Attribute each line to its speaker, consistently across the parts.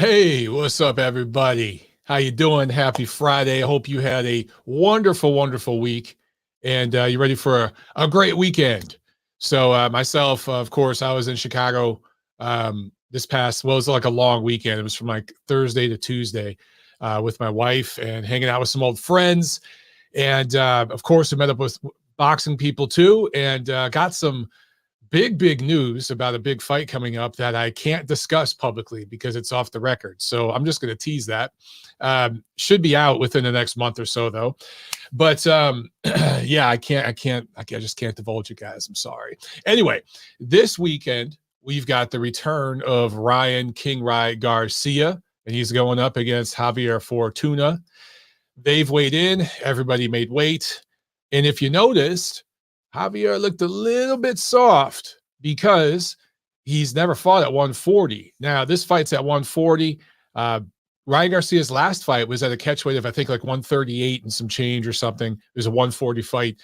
Speaker 1: Hey, what's up, everybody? How you doing? Happy Friday. I hope you had a wonderful, wonderful week, and you're ready for a great weekend. So myself, of course, I was in Chicago this past, well, it was like a long weekend. It was from like Thursday to Tuesday with my wife and hanging out with some old friends. And of course, I met up with boxing people too, and got some big news about a big fight coming up that I can't discuss publicly because it's off the record. So I'm just going to tease that. Should be out within the next month or so, though. But yeah, I just can't divulge it, guys. I'm sorry. Anyway, this weekend we've got the return of Ryan King Rye Garcia, and he's going up against Javier Fortuna. They've weighed in. Everybody made weight. And if you noticed, Javier looked a little bit soft because he's never fought at 140. Now, this fight's at 140. Ryan Garcia's last fight was at a catch weight of, I think, like 138 and some change or something. It was a 140 fight.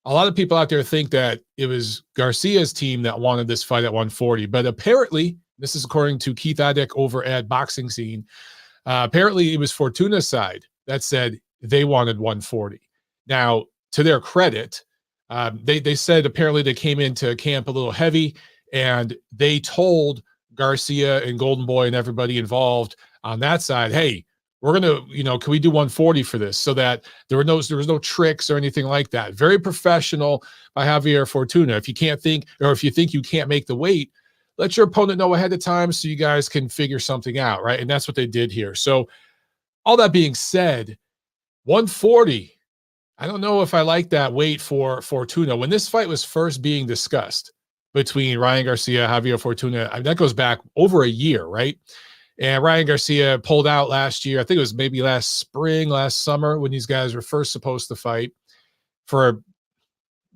Speaker 1: A lot of people out there think that it was Garcia's team that wanted this fight at 140. But apparently, this is according to Keith Addick over at Boxing Scene, apparently it was Fortuna's side that said they wanted 140. Now, to their credit, they said apparently they came into camp a little heavy, and they told Garcia and Golden Boy and everybody involved on that side, hey, we're gonna, can we do 140 for this? So that there was no tricks or anything like that. Very professional by Javier Fortuna. If you can't think, or if you think you can't make the weight, let your opponent know ahead of time so you guys can figure something out, right? And that's what they did here. So all that being said, 140. I don't know if I like that weight for Fortuna. When this fight was first being discussed between Ryan Garcia, Javier Fortuna, I mean, that goes back over a year, right? And Ryan Garcia pulled out last year. I think it was maybe last spring, last summer, when these guys were first supposed to fight for,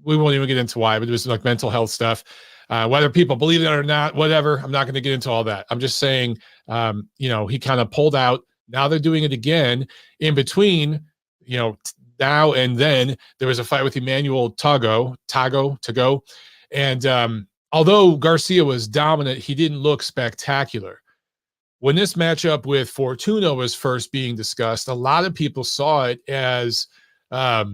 Speaker 1: we won't even get into why, but it was like mental health stuff. Whether people believe it or not, whatever, I'm not going to get into all that. I'm just saying, he kind of pulled out. Now they're doing it again. In between, now and then there was a fight with Emmanuel Tago. And although Garcia was dominant, he didn't look spectacular. When this matchup with Fortuna was first being discussed, a lot of people saw it as a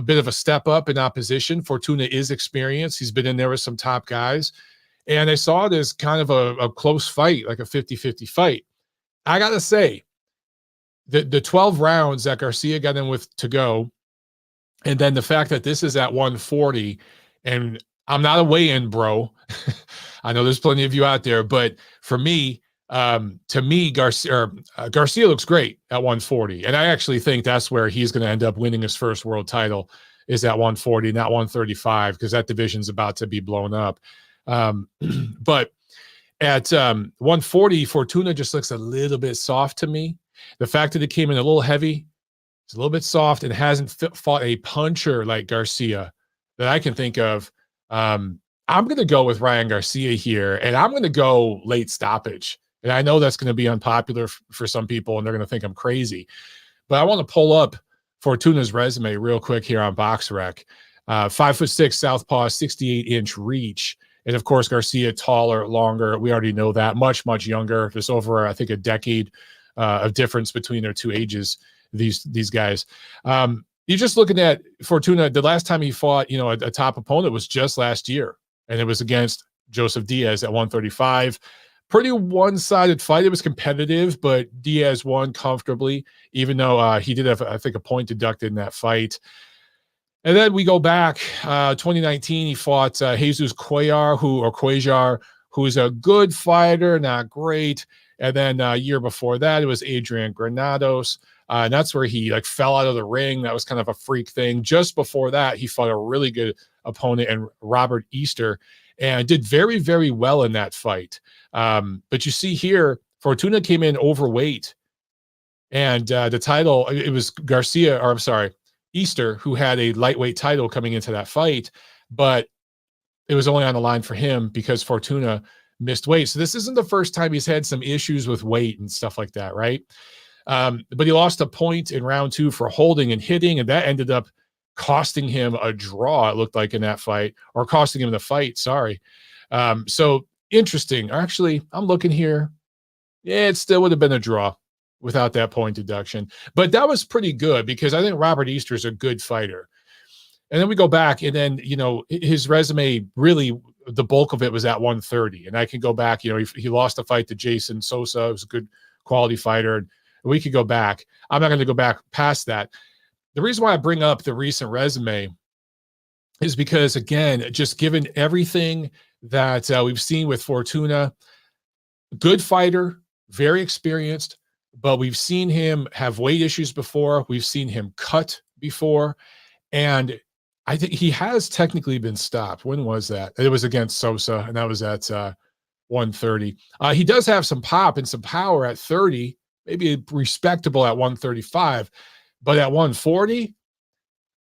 Speaker 1: bit of a step up in opposition. Fortuna is experienced. He's been in there with some top guys. And they saw it as kind of a close fight, like a 50-50 fight. I got to say, the 12 rounds that Garcia got in with to go, and then the fact that this is at 140, and I'm not a weigh-in bro. I know there's plenty of you out there, but for me, to me, Garcia looks great at 140, and I actually think that's where he's going to end up winning his first world title, is at 140, not 135, because that division's about to be blown up. But at 140, Fortuna just looks a little bit soft to me. The fact that it came in a little heavy, it's a little bit soft, and hasn't fought a puncher like Garcia that I can think of. I'm going to go with Ryan Garcia here, and I'm going to go late stoppage. And I know that's going to be unpopular for some people, and they're going to think I'm crazy. But I want to pull up Fortuna's resume real quick here on BoxRec. 5'6" southpaw, 68-inch reach. And, of course, Garcia, taller, longer. We already know that. Much younger. Just over, I think, a decade of difference between their two ages, these guys. You're just looking at Fortuna. The last time he fought, a top opponent was just last year, and it was against Joseph Diaz at 135. Pretty one-sided fight. It was competitive, but Diaz won comfortably, even though he did have, I think, a point deducted in that fight. And then we go back, 2019, he fought Jesus Cuellar, who's a good fighter, not great. And then a year before that, it was Adrian Granados. And that's where he fell out of the ring. That was kind of a freak thing. Just before that, he fought a really good opponent in Robert Easter and did very, very well in that fight. But you see here, Fortuna came in overweight. And the title, it was Easter, who had a lightweight title coming into that fight. But it was only on the line for him because Fortuna missed weight. So this isn't the first time he's had some issues with weight and stuff like that, right? But he lost a point in round 2 for holding and hitting, and that ended up costing him a draw, it looked like, in that fight, or costing him the fight, sorry. So interesting. Actually, I'm looking here. Yeah, it still would have been a draw without that point deduction. But that was pretty good because I think Robert Easter's a good fighter. And then we go back, and then, his resume really, the bulk of it was at 130. And I can go back, he lost a fight to Jason Sosa. It was a good quality fighter. And we could go back. I'm not going to go back past that. The reason why I bring up the recent resume is because, again, just given everything that we've seen with Fortuna, good fighter, very experienced, but we've seen him have weight issues before. We've seen him cut before. And I think he has technically been stopped. When was that? It was against Sosa, and that was at 130. He does have some pop and some power at 30, maybe respectable at 135, but at 140,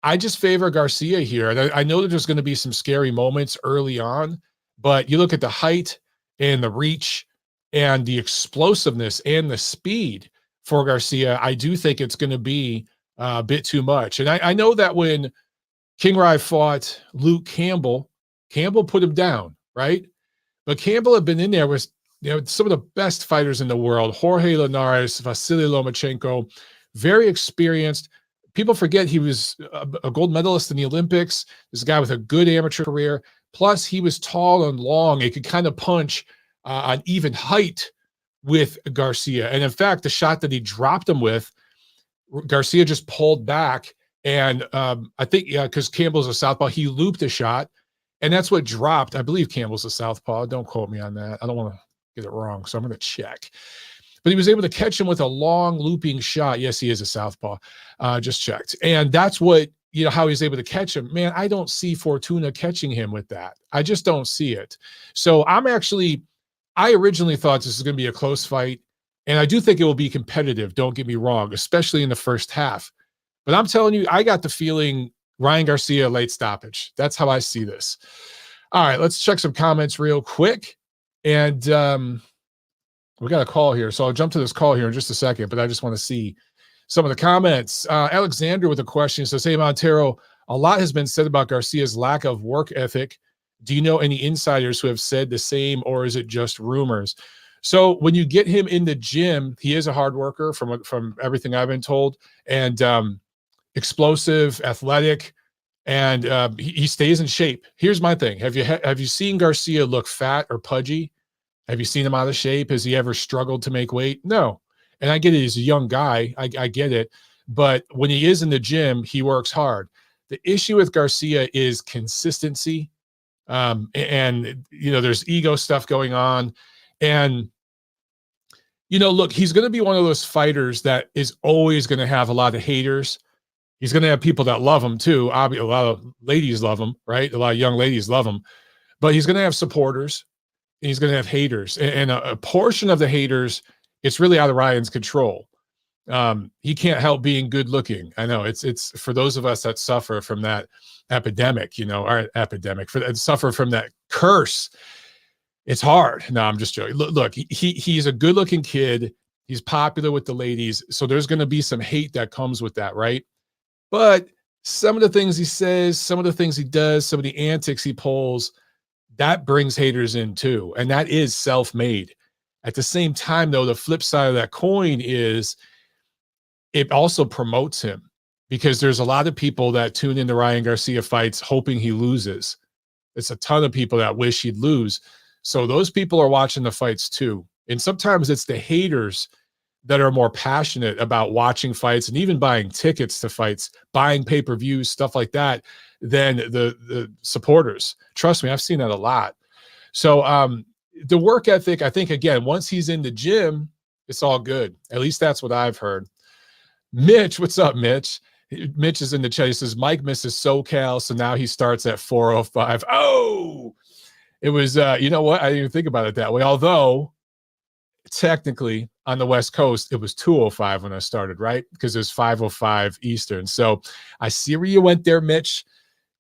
Speaker 1: I just favor Garcia here. And I know that there's going to be some scary moments early on, but you look at the height and the reach and the explosiveness and the speed for Garcia, I do think it's going to be a bit too much. And I know that when King Rai fought Luke Campbell put him down, right? But Campbell had been in there with some of the best fighters in the world, Jorge Linares, Vasily Lomachenko, very experienced. People forget he was a gold medalist in the Olympics. This guy with a good amateur career. Plus, he was tall and long. He could kind of punch on even height with Garcia. And in fact, the shot that he dropped him with, Garcia just pulled back. And I think, because Campbell's a southpaw, he looped a shot. And that's what dropped. I believe Campbell's a southpaw. Don't quote me on that. I don't want to get it wrong, so I'm going to check. But he was able to catch him with a long looping shot. Yes, he is a southpaw. Just checked. And that's what, how he's able to catch him. Man, I don't see Fortuna catching him with that. I just don't see it. So I originally thought this was going to be a close fight. And I do think it will be competitive. Don't get me wrong, especially in the first half. But I'm telling you, I got the feeling Ryan Garcia late stoppage. That's how I see this. All right, let's check some comments real quick. And we got a call here. So I'll jump to this call here in just a second, but I just want to see some of the comments. Alexander with a question says, hey, Montero, a lot has been said about Garcia's lack of work ethic. Do you know any insiders who have said the same, or is it just rumors? So when you get him in the gym, he is a hard worker from everything I've been told, and explosive, athletic, and he stays in shape. Here's my thing. Have you seen Garcia look fat or pudgy? Have you seen him out of shape? Has he ever struggled to make weight? No. And I get it. He's a young guy. I get it. But when he is in the gym, he works hard. The issue with Garcia is consistency. And there's ego stuff going on. And, look, he's going to be one of those fighters that is always going to have a lot of haters. He's going to have people that love him too. Obviously, a lot of ladies love him, right? A lot of young ladies love him. But he's going to have supporters. And he's going to have haters. And a portion of the haters, it's really out of Ryan's control. He can't help being good looking. I know it's for those of us that suffer from that epidemic, suffer from that curse. It's hard. No, I'm just joking. Look, he's a good looking kid. He's popular with the ladies. So there's going to be some hate that comes with that, right? But some of the things he says, some of the things he does, some of the antics he pulls, that brings haters in too. And that is self-made. At the same time, though, the flip side of that coin is it also promotes him, because there's a lot of people that tune into Ryan Garcia fights hoping he loses. It's a ton of people that wish he'd lose. So those people are watching the fights too. And sometimes it's the haters that are more passionate about watching fights and even buying tickets to fights, buying pay-per-views, stuff like that, than the supporters. Trust me, I've seen that a lot. So the work ethic, I think, again, once he's in the gym, it's all good. At least that's what I've heard. Mitch, what's up, Mitch? Mitch is in the chat. He says, Mike misses SoCal, so now he starts at 4:05. Oh, it was, you know what? I didn't even think about it that way. Although, technically, on the West Coast, it was 2:05 when I started, right? Because it was 5:05 Eastern. So I see where you went there, Mitch,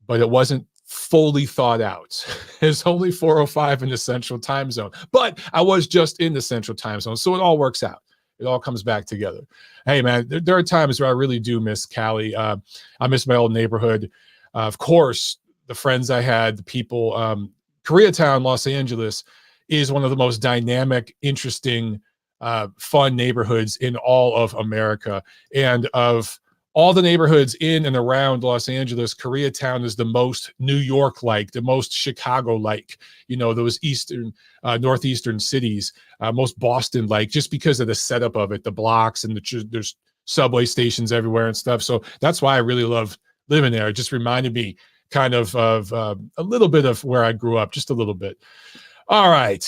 Speaker 1: but it wasn't fully thought out. It's only 4:05 in the Central Time Zone. But I was just in the Central Time Zone, so it all works out. It all comes back together. Hey, man, there are times where I really do miss Cali. I miss my old neighborhood. Of course, the friends I had, the people. Koreatown, Los Angeles, is one of the most dynamic, interesting fun neighborhoods in all of America. And of all the neighborhoods in and around Los Angeles, Koreatown is the most New York-like, the most Chicago-like, those northeastern cities, most Boston-like, just because of the setup of it, the blocks and there's subway stations everywhere and stuff. So that's why I really love living there. It just reminded me kind of a little bit of where I grew up, just a little bit. All right.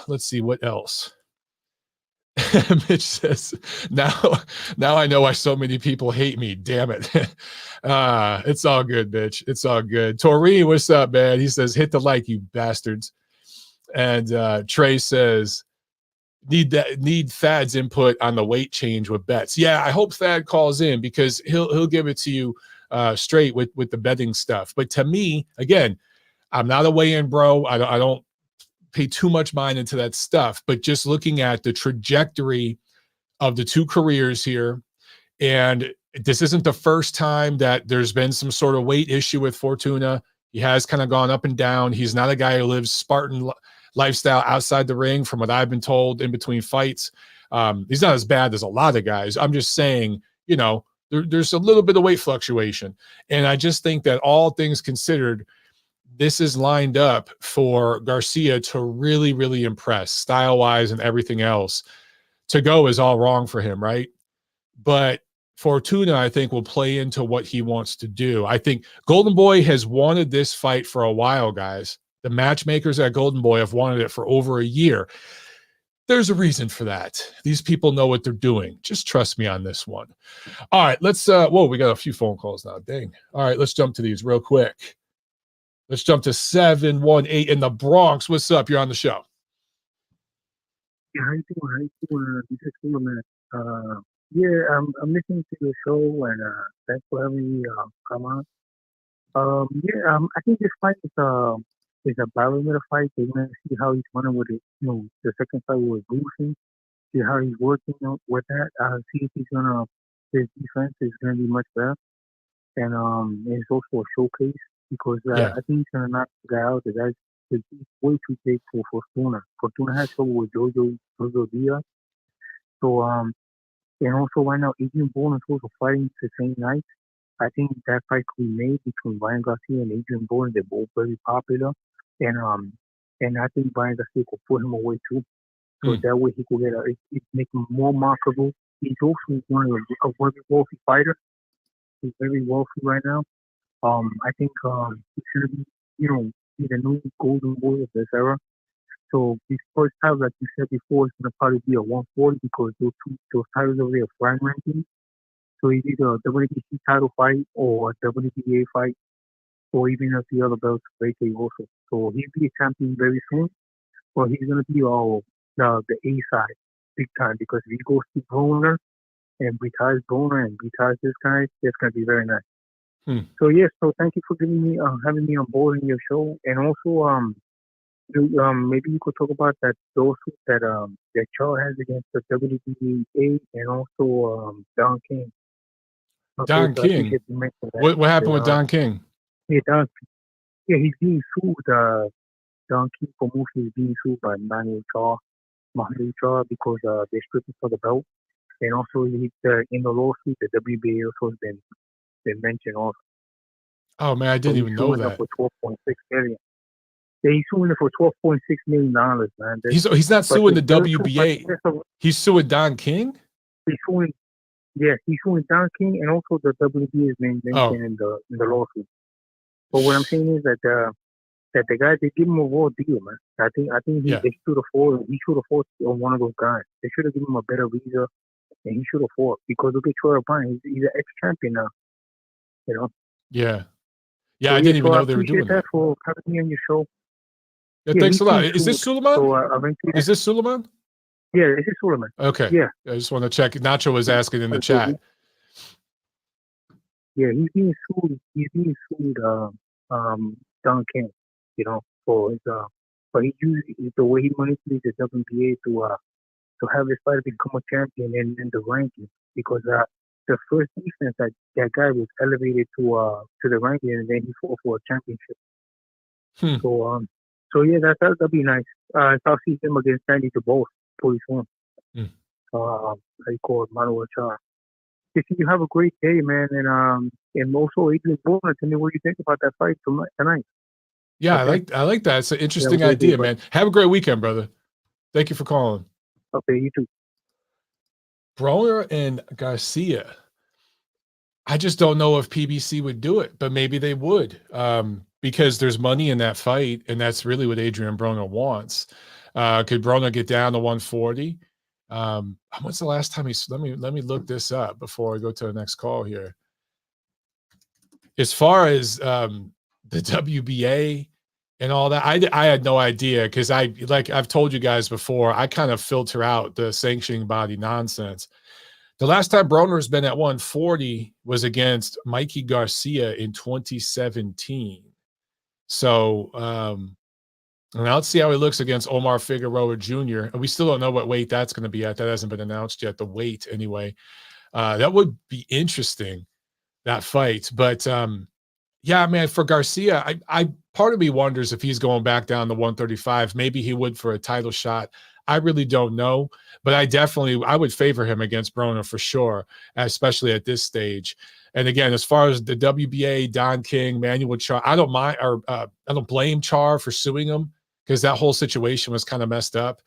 Speaker 1: Let's see what else. Mitch says, now I know why so many people hate me. Damn it. It's all good, Mitch. It's all good. Tori, what's up, man? He says, hit the like, you bastards. And Trey says, need Thad's input on the weight change with bets. Yeah, I hope Thad calls in because he'll give it to you straight with the betting stuff. But to me, again, I'm not a weigh-in bro. I don't pay too much mind into that stuff, but just looking at the trajectory of the two careers here, and this isn't the first time that there's been some sort of weight issue with Fortuna. He has kind of gone up and down. He's not a guy who lives Spartan lifestyle outside the ring, from what I've been told in between fights. He's not as bad as a lot of guys. I'm just saying, there's a little bit of weight fluctuation. And I just think that all things considered, this is lined up for Garcia to really, really impress style-wise and everything else. To go is all wrong for him, right? But Fortuna, I think, will play into what he wants to do. I think Golden Boy has wanted this fight for a while, guys. The matchmakers at Golden Boy have wanted it for over a year. There's a reason for that. These people know what they're doing. Just trust me on this one. All right, let's whoa, we got a few phone calls now. Dang. All right, let's jump to these real quick. Let's jump to 718 in the Bronx. What's up? You're on the show.
Speaker 2: Yeah, how you doing? This is cool, man. Yeah, I'm listening to your show, and thanks for having me come on. I think this fight is a barometer fight. They're gonna see how he's running with it. The second fight was losing. See how he's working with that. See if his defense is gonna be much better. And it's also a showcase because I think he's gonna knock the guy out. The guy's way too big for Fortuna. Fortuna has trouble with Jojo Diaz. So and also right now Adrian Broner is also fighting the same night. I think that fight could be made between Ryan Garcia and Adrian Broner. They're both very popular, and I think Ryan Garcia could put him away too. So that way he could it make him more marketable. He's also one of a very wealthy fighter. He's very wealthy right now. I think he's gonna be, be the new golden boy of this era. So his first title, like you said before, is gonna probably be a 140 because those titles over there are prime ranking. So he's either a WBC title fight or a WBA fight, or even if the other belts vacate also. So he'll be a champion very soon. But he's gonna be the A side big time because if he goes to Broner and retires Broner and retires this guy, it's gonna be very nice. So yes, so thank you for having me on board in your show, and also maybe you could talk about that lawsuit that Charles has against the WBA and also Don King.
Speaker 1: Don King. What happened with Don King?
Speaker 2: Yeah, he's being sued. Don King promotion is being sued by Manuel Charles because they're stripping for the belt, and also in the lawsuit the WBA also has been mentioned also.
Speaker 1: Oh man, I didn't even know that.
Speaker 2: For $12.6 million. Yeah, he's suing it for $12.6 million, man.
Speaker 1: He's not suing the WBA. He's suing Don King.
Speaker 2: He's suing Don King, and also the WBA is being mentioned in the lawsuit. But what I'm saying is that the guy, they give him a raw deal, man. I think he should afford. He should afford on one of those guys. They should have given him a better visa, and he should afford because look at Troy O'Brien. He's an ex-champion now.
Speaker 1: Yeah. Yeah, so I didn't even know they were doing that.
Speaker 2: For having me on your show.
Speaker 1: Yeah, thanks a lot. Is this Suleiman? Is this Suleiman?
Speaker 2: Yeah, this is Suleiman.
Speaker 1: Okay. Yeah. I just want to check. Nacho was asking in the chat.
Speaker 2: Yeah, he's being sued. Don King, for his but he used the way he manipulates the WBA to have his fighter become a champion in the rankings because the first defense that guy was elevated to the ranking and then he fought for a championship. So yeah, that'll be nice. I'll see him against Sandy DeBose pretty soon. how you call it, Manuel Char. Listen, you have a great day, man, and also Adrian Broner. Tell me what you think about that fight tonight.
Speaker 1: Yeah,
Speaker 2: Okay,
Speaker 1: I like that. It's an
Speaker 2: you have a
Speaker 1: interesting
Speaker 2: great day,
Speaker 1: idea,
Speaker 2: bud.
Speaker 1: man. Have a great weekend, brother. Thank you for calling.
Speaker 2: Okay, you too.
Speaker 1: Broner and Garcia. I just don't know if PBC would do it, but maybe they would, because there's money in that fight, and that's really what Adrian Broner wants. Could Broner get down to 140? When's the last time let me look this up before I go to the next call here. As far as the WBA and all that, I had no idea, because I've told you guys before, I kind of filter out the sanctioning body nonsense. The last time Broner's been at 140 was against Mikey Garcia in 2017. So now let's see how he looks against Omar Figueroa Jr. And we still don't know what weight that's going to be at. That hasn't been announced yet, the weight anyway. That would be interesting, that fight. But yeah, man, for Garcia, I part of me wonders if he's going back down to 135. Maybe he would for a title shot. I really don't know, but I would favor him against Broner for sure, especially at this stage. And again, as far as the WBA, Don King, Manuel Char, I don't mind, or I don't blame Char for suing him, because that whole situation was kind of messed up,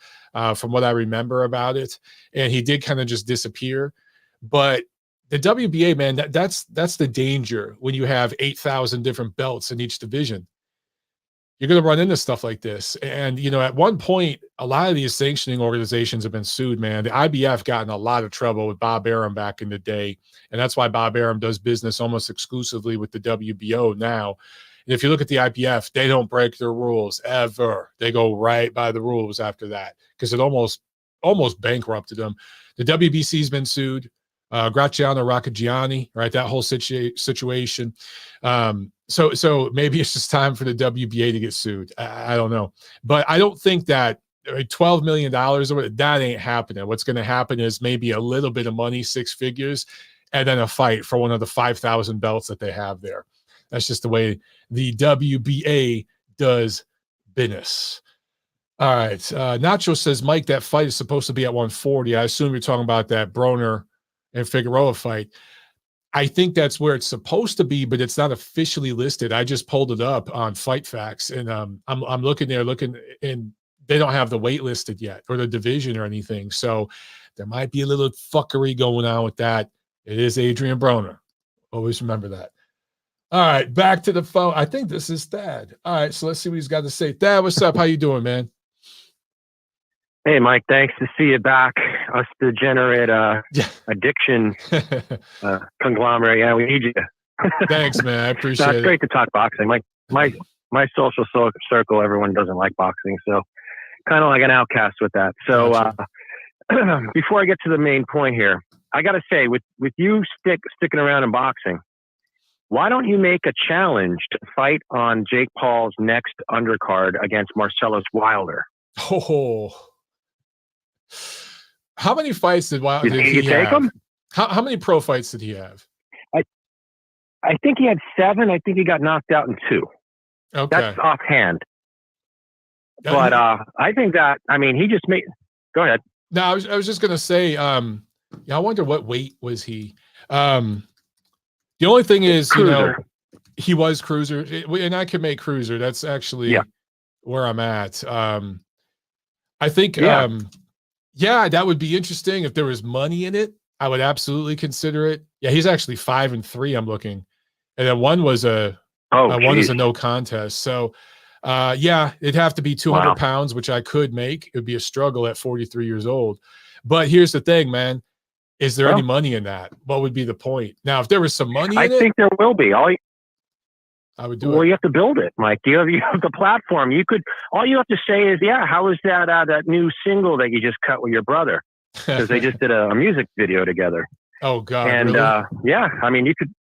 Speaker 1: from what I remember about it. And he did kind of just disappear. But the WBA, man, that's the danger when you have 8,000 different belts in each division. You're going to run into stuff like this. And, at one point, a lot of these sanctioning organizations have been sued, man. The IBF got in a lot of trouble with Bob Arum back in the day. And that's why Bob Arum does business almost exclusively with the WBO now. And if you look at the IBF, they don't break their rules ever. They go right by the rules after that, because it almost bankrupted them. The WBC's been sued. Graziano Raccagiani, right? That whole situation. So maybe it's just time for the WBA to get sued. I don't know, but I don't think that $12 million that ain't happening. What's going to happen is maybe a little bit of money, 6 figures, and then a fight for one of the 5,000 belts that they have there. That's just the way the WBA does business. All right. Nacho says, Mike, that fight is supposed to be at 140. I assume you're talking about that Broner and Figueroa fight. I think that's where it's supposed to be, but it's not officially listed. I just pulled it up on Fight Facts, and I'm looking, and they don't have the weight listed yet, or the division or anything. So there might be a little fuckery going on with that. It is Adrian Broner. Always remember that. All right, back to the phone. I think this is Thad. All right, so let's see what he's got to say. Thad, what's up? How you doing, man?
Speaker 3: Hey, Mike, thanks to see you back. Us degenerate addiction conglomerate. Yeah, we need you.
Speaker 1: Thanks, man. I appreciate it.
Speaker 3: It's great to talk boxing. My social circle, everyone doesn't like boxing, so kind of like an outcast with that. So
Speaker 1: Gotcha.
Speaker 3: Before I get to the main point here, I got to say, with you sticking around in boxing, why don't you make a challenge to fight on Jake Paul's next undercard against Marcellus Wilder?
Speaker 1: Oh. How many fights did he
Speaker 3: take
Speaker 1: have?
Speaker 3: Him?
Speaker 1: How many pro fights did he have?
Speaker 3: I think he had 7. I think he got knocked out in 2.
Speaker 1: Okay.
Speaker 3: That's offhand. But I think that, he just made... Go ahead.
Speaker 1: No, I was just going to say, I wonder what weight was he? The only thing is,
Speaker 3: cruiser.
Speaker 1: He was cruiser, and I could make cruiser. That's actually where I'm at. I think, that would be interesting if there was money in it. I would absolutely consider it. Yeah, he's actually 5-3. I'm looking, and then one was one is a no contest. So, it'd have to be 200 pounds, which I could make. It would be a struggle at 43 years old. But here's the thing, man. Is there any money in that? What would be the point? Now, if there was some money in it,
Speaker 3: I think there will be.
Speaker 1: I would do it.
Speaker 3: Well, you have to build it, Mike. You have the platform. All you have to say is, how was that new single that you just cut with your brother? Because they just did a music video together.
Speaker 1: Oh God!
Speaker 3: And
Speaker 1: really?
Speaker 3: you could.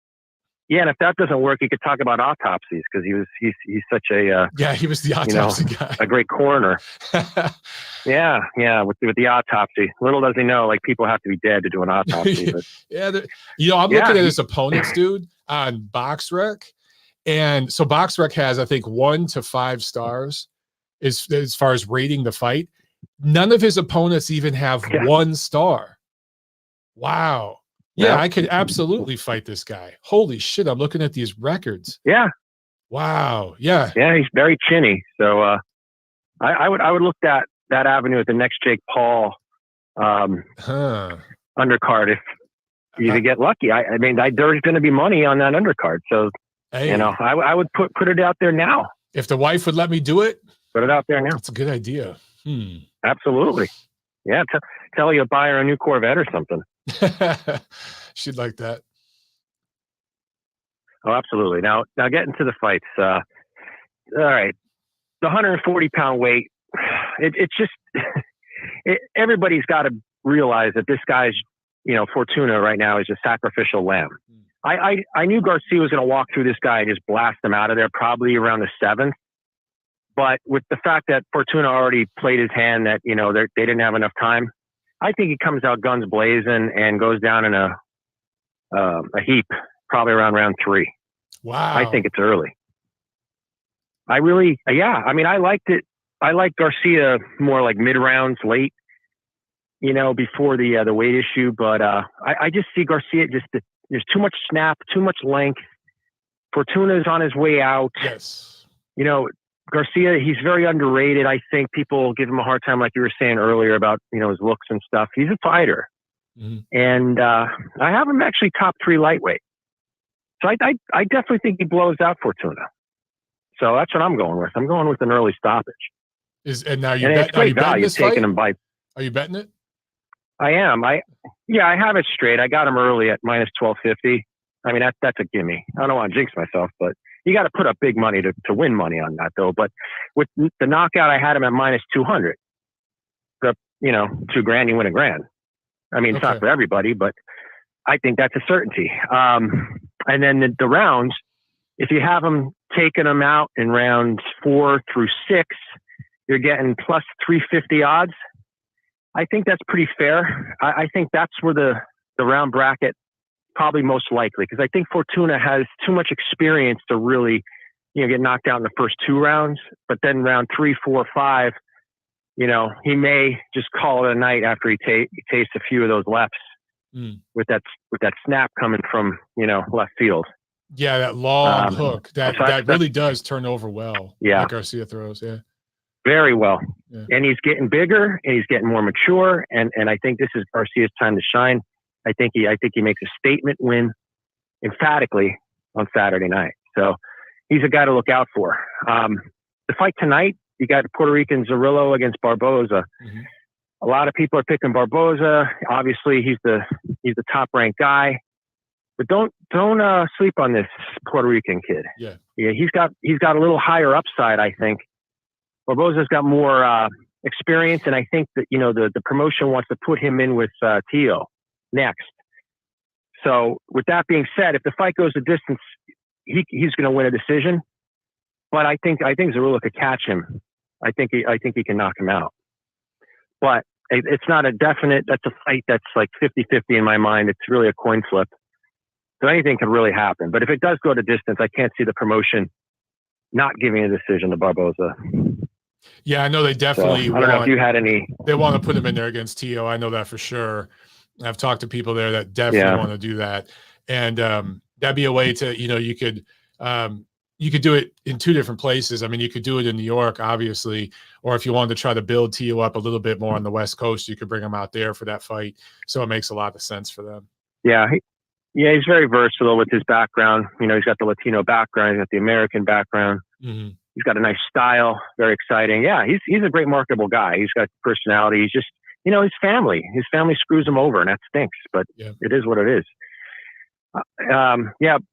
Speaker 3: Yeah, and if that doesn't work, you could talk about autopsies, because he's such a
Speaker 1: he was the autopsy guy,
Speaker 3: a great coroner. yeah, with the autopsy. Little does he know, people have to be dead to do an autopsy. But,
Speaker 1: I'm looking at his opponents, dude, on BoxRec, and so BoxRec has, I think, 1 to 5 stars as far as rating the fight. None of his opponents even have 1 star. Wow. Yeah, I could absolutely fight this guy. Holy shit, I'm looking at these records.
Speaker 3: Yeah.
Speaker 1: Wow. Yeah.
Speaker 3: Yeah, he's very chinny. So I would look that avenue at the next Jake Paul undercard if you get lucky. I mean, there's going to be money on that undercard. So,
Speaker 1: hey,
Speaker 3: you know, I would put it out there now.
Speaker 1: If the wife would let me do it,
Speaker 3: put it out there now.
Speaker 1: That's a good idea.
Speaker 3: Absolutely. Yeah. Tell you to buy her a new Corvette or something.
Speaker 1: She'd like that.
Speaker 3: Oh, absolutely. Now getting to the fights. All right. The 140-pound weight, it's just everybody's got to realize that this guy's, you know, Fortuna right now is a sacrificial lamb. I knew Garcia was going to walk through this guy and just blast him out of there probably around the 7th. But with the fact that Fortuna already played his hand that, you know, they didn't have enough time, I think he comes out guns blazing and goes down in a heap probably around round 3.
Speaker 1: Wow.
Speaker 3: I think it's early. I mean, I liked it. I like Garcia more like mid rounds, late, you know, before the weight issue. But I just see Garcia there's too much snap, too much length. Fortuna's on his way out.
Speaker 1: Yes.
Speaker 3: You know, Garcia, he's very underrated. I think people give him a hard time, like you were saying earlier about, you know, his looks and stuff. He's a fighter. And I have him actually top 3 lightweight. So I definitely think he blows out Fortuna. So that's what I'm going with. I'm going with an early stoppage.
Speaker 1: Are you betting this fight?
Speaker 3: Him by,
Speaker 1: are you betting it?
Speaker 3: I am. I have it straight. I got him early at minus 1250. I mean, that's a gimme. I don't want to jinx myself, but you got to put up big money to win money on that, though. But with the knockout, I had him at minus 200. You know, $2,000, you win $1,000. I mean, it's not for everybody, but I think that's a certainty. And then the rounds, if you have them taking them out in rounds 4 through 6, you're getting plus 350 odds. I think that's pretty fair. I think that's where the round bracket probably most likely, because I think Fortuna has too much experience to really, you know, get knocked out in the first 2 rounds. But then round 3, 4, 5, you know, he may just call it a night after he tastes a few of those lefts with that snap coming from, you know, left field.
Speaker 1: Yeah, that long hook that really does turn over well.
Speaker 3: Yeah,
Speaker 1: like Garcia throws. Yeah,
Speaker 3: very well.
Speaker 1: Yeah.
Speaker 3: And he's getting bigger and he's getting more mature. And I think this is Garcia's time to shine. I think he makes a statement win emphatically on Saturday night. So he's a guy to look out for. The fight tonight, you got Puerto Rican Zerillo against Barboza. A lot of people are picking Barboza. Obviously, he's the top ranked guy. But don't sleep on this Puerto Rican kid.
Speaker 1: Yeah,
Speaker 3: he's got a little higher upside, I think. Barboza's got more experience, and I think that, you know, the promotion wants to put him in with Tio next. So with that being said, if the fight goes the distance, he's going to win a decision. But I think Zerillo could catch him. I think he can knock him out. But it's not a definite. That's a fight that's like 50-50 in my mind. It's really a coin flip. So anything could really happen. But if it does go to distance, I can't see the promotion not giving a decision to Barboza.
Speaker 1: Yeah, I know they definitely.
Speaker 3: So, I don't know if you had any.
Speaker 1: They want to put him in there against Tio. I know that for sure. I've talked to people there that definitely want to do that, and that'd be a way to, you know, you could do it in 2 different places. I mean, you could do it in New York, obviously, or if you wanted to try to build Tio up a little bit more on the West Coast, you could bring him out there for that fight. So it makes a lot of sense for them.
Speaker 3: Yeah. He's very versatile with his background. You know, he's got the Latino background, he's got the American background. He's got a nice style, very exciting. Yeah, he's a great marketable guy. He's got personality. He's just, you know, his family screws him over, and that stinks, but it is what it is.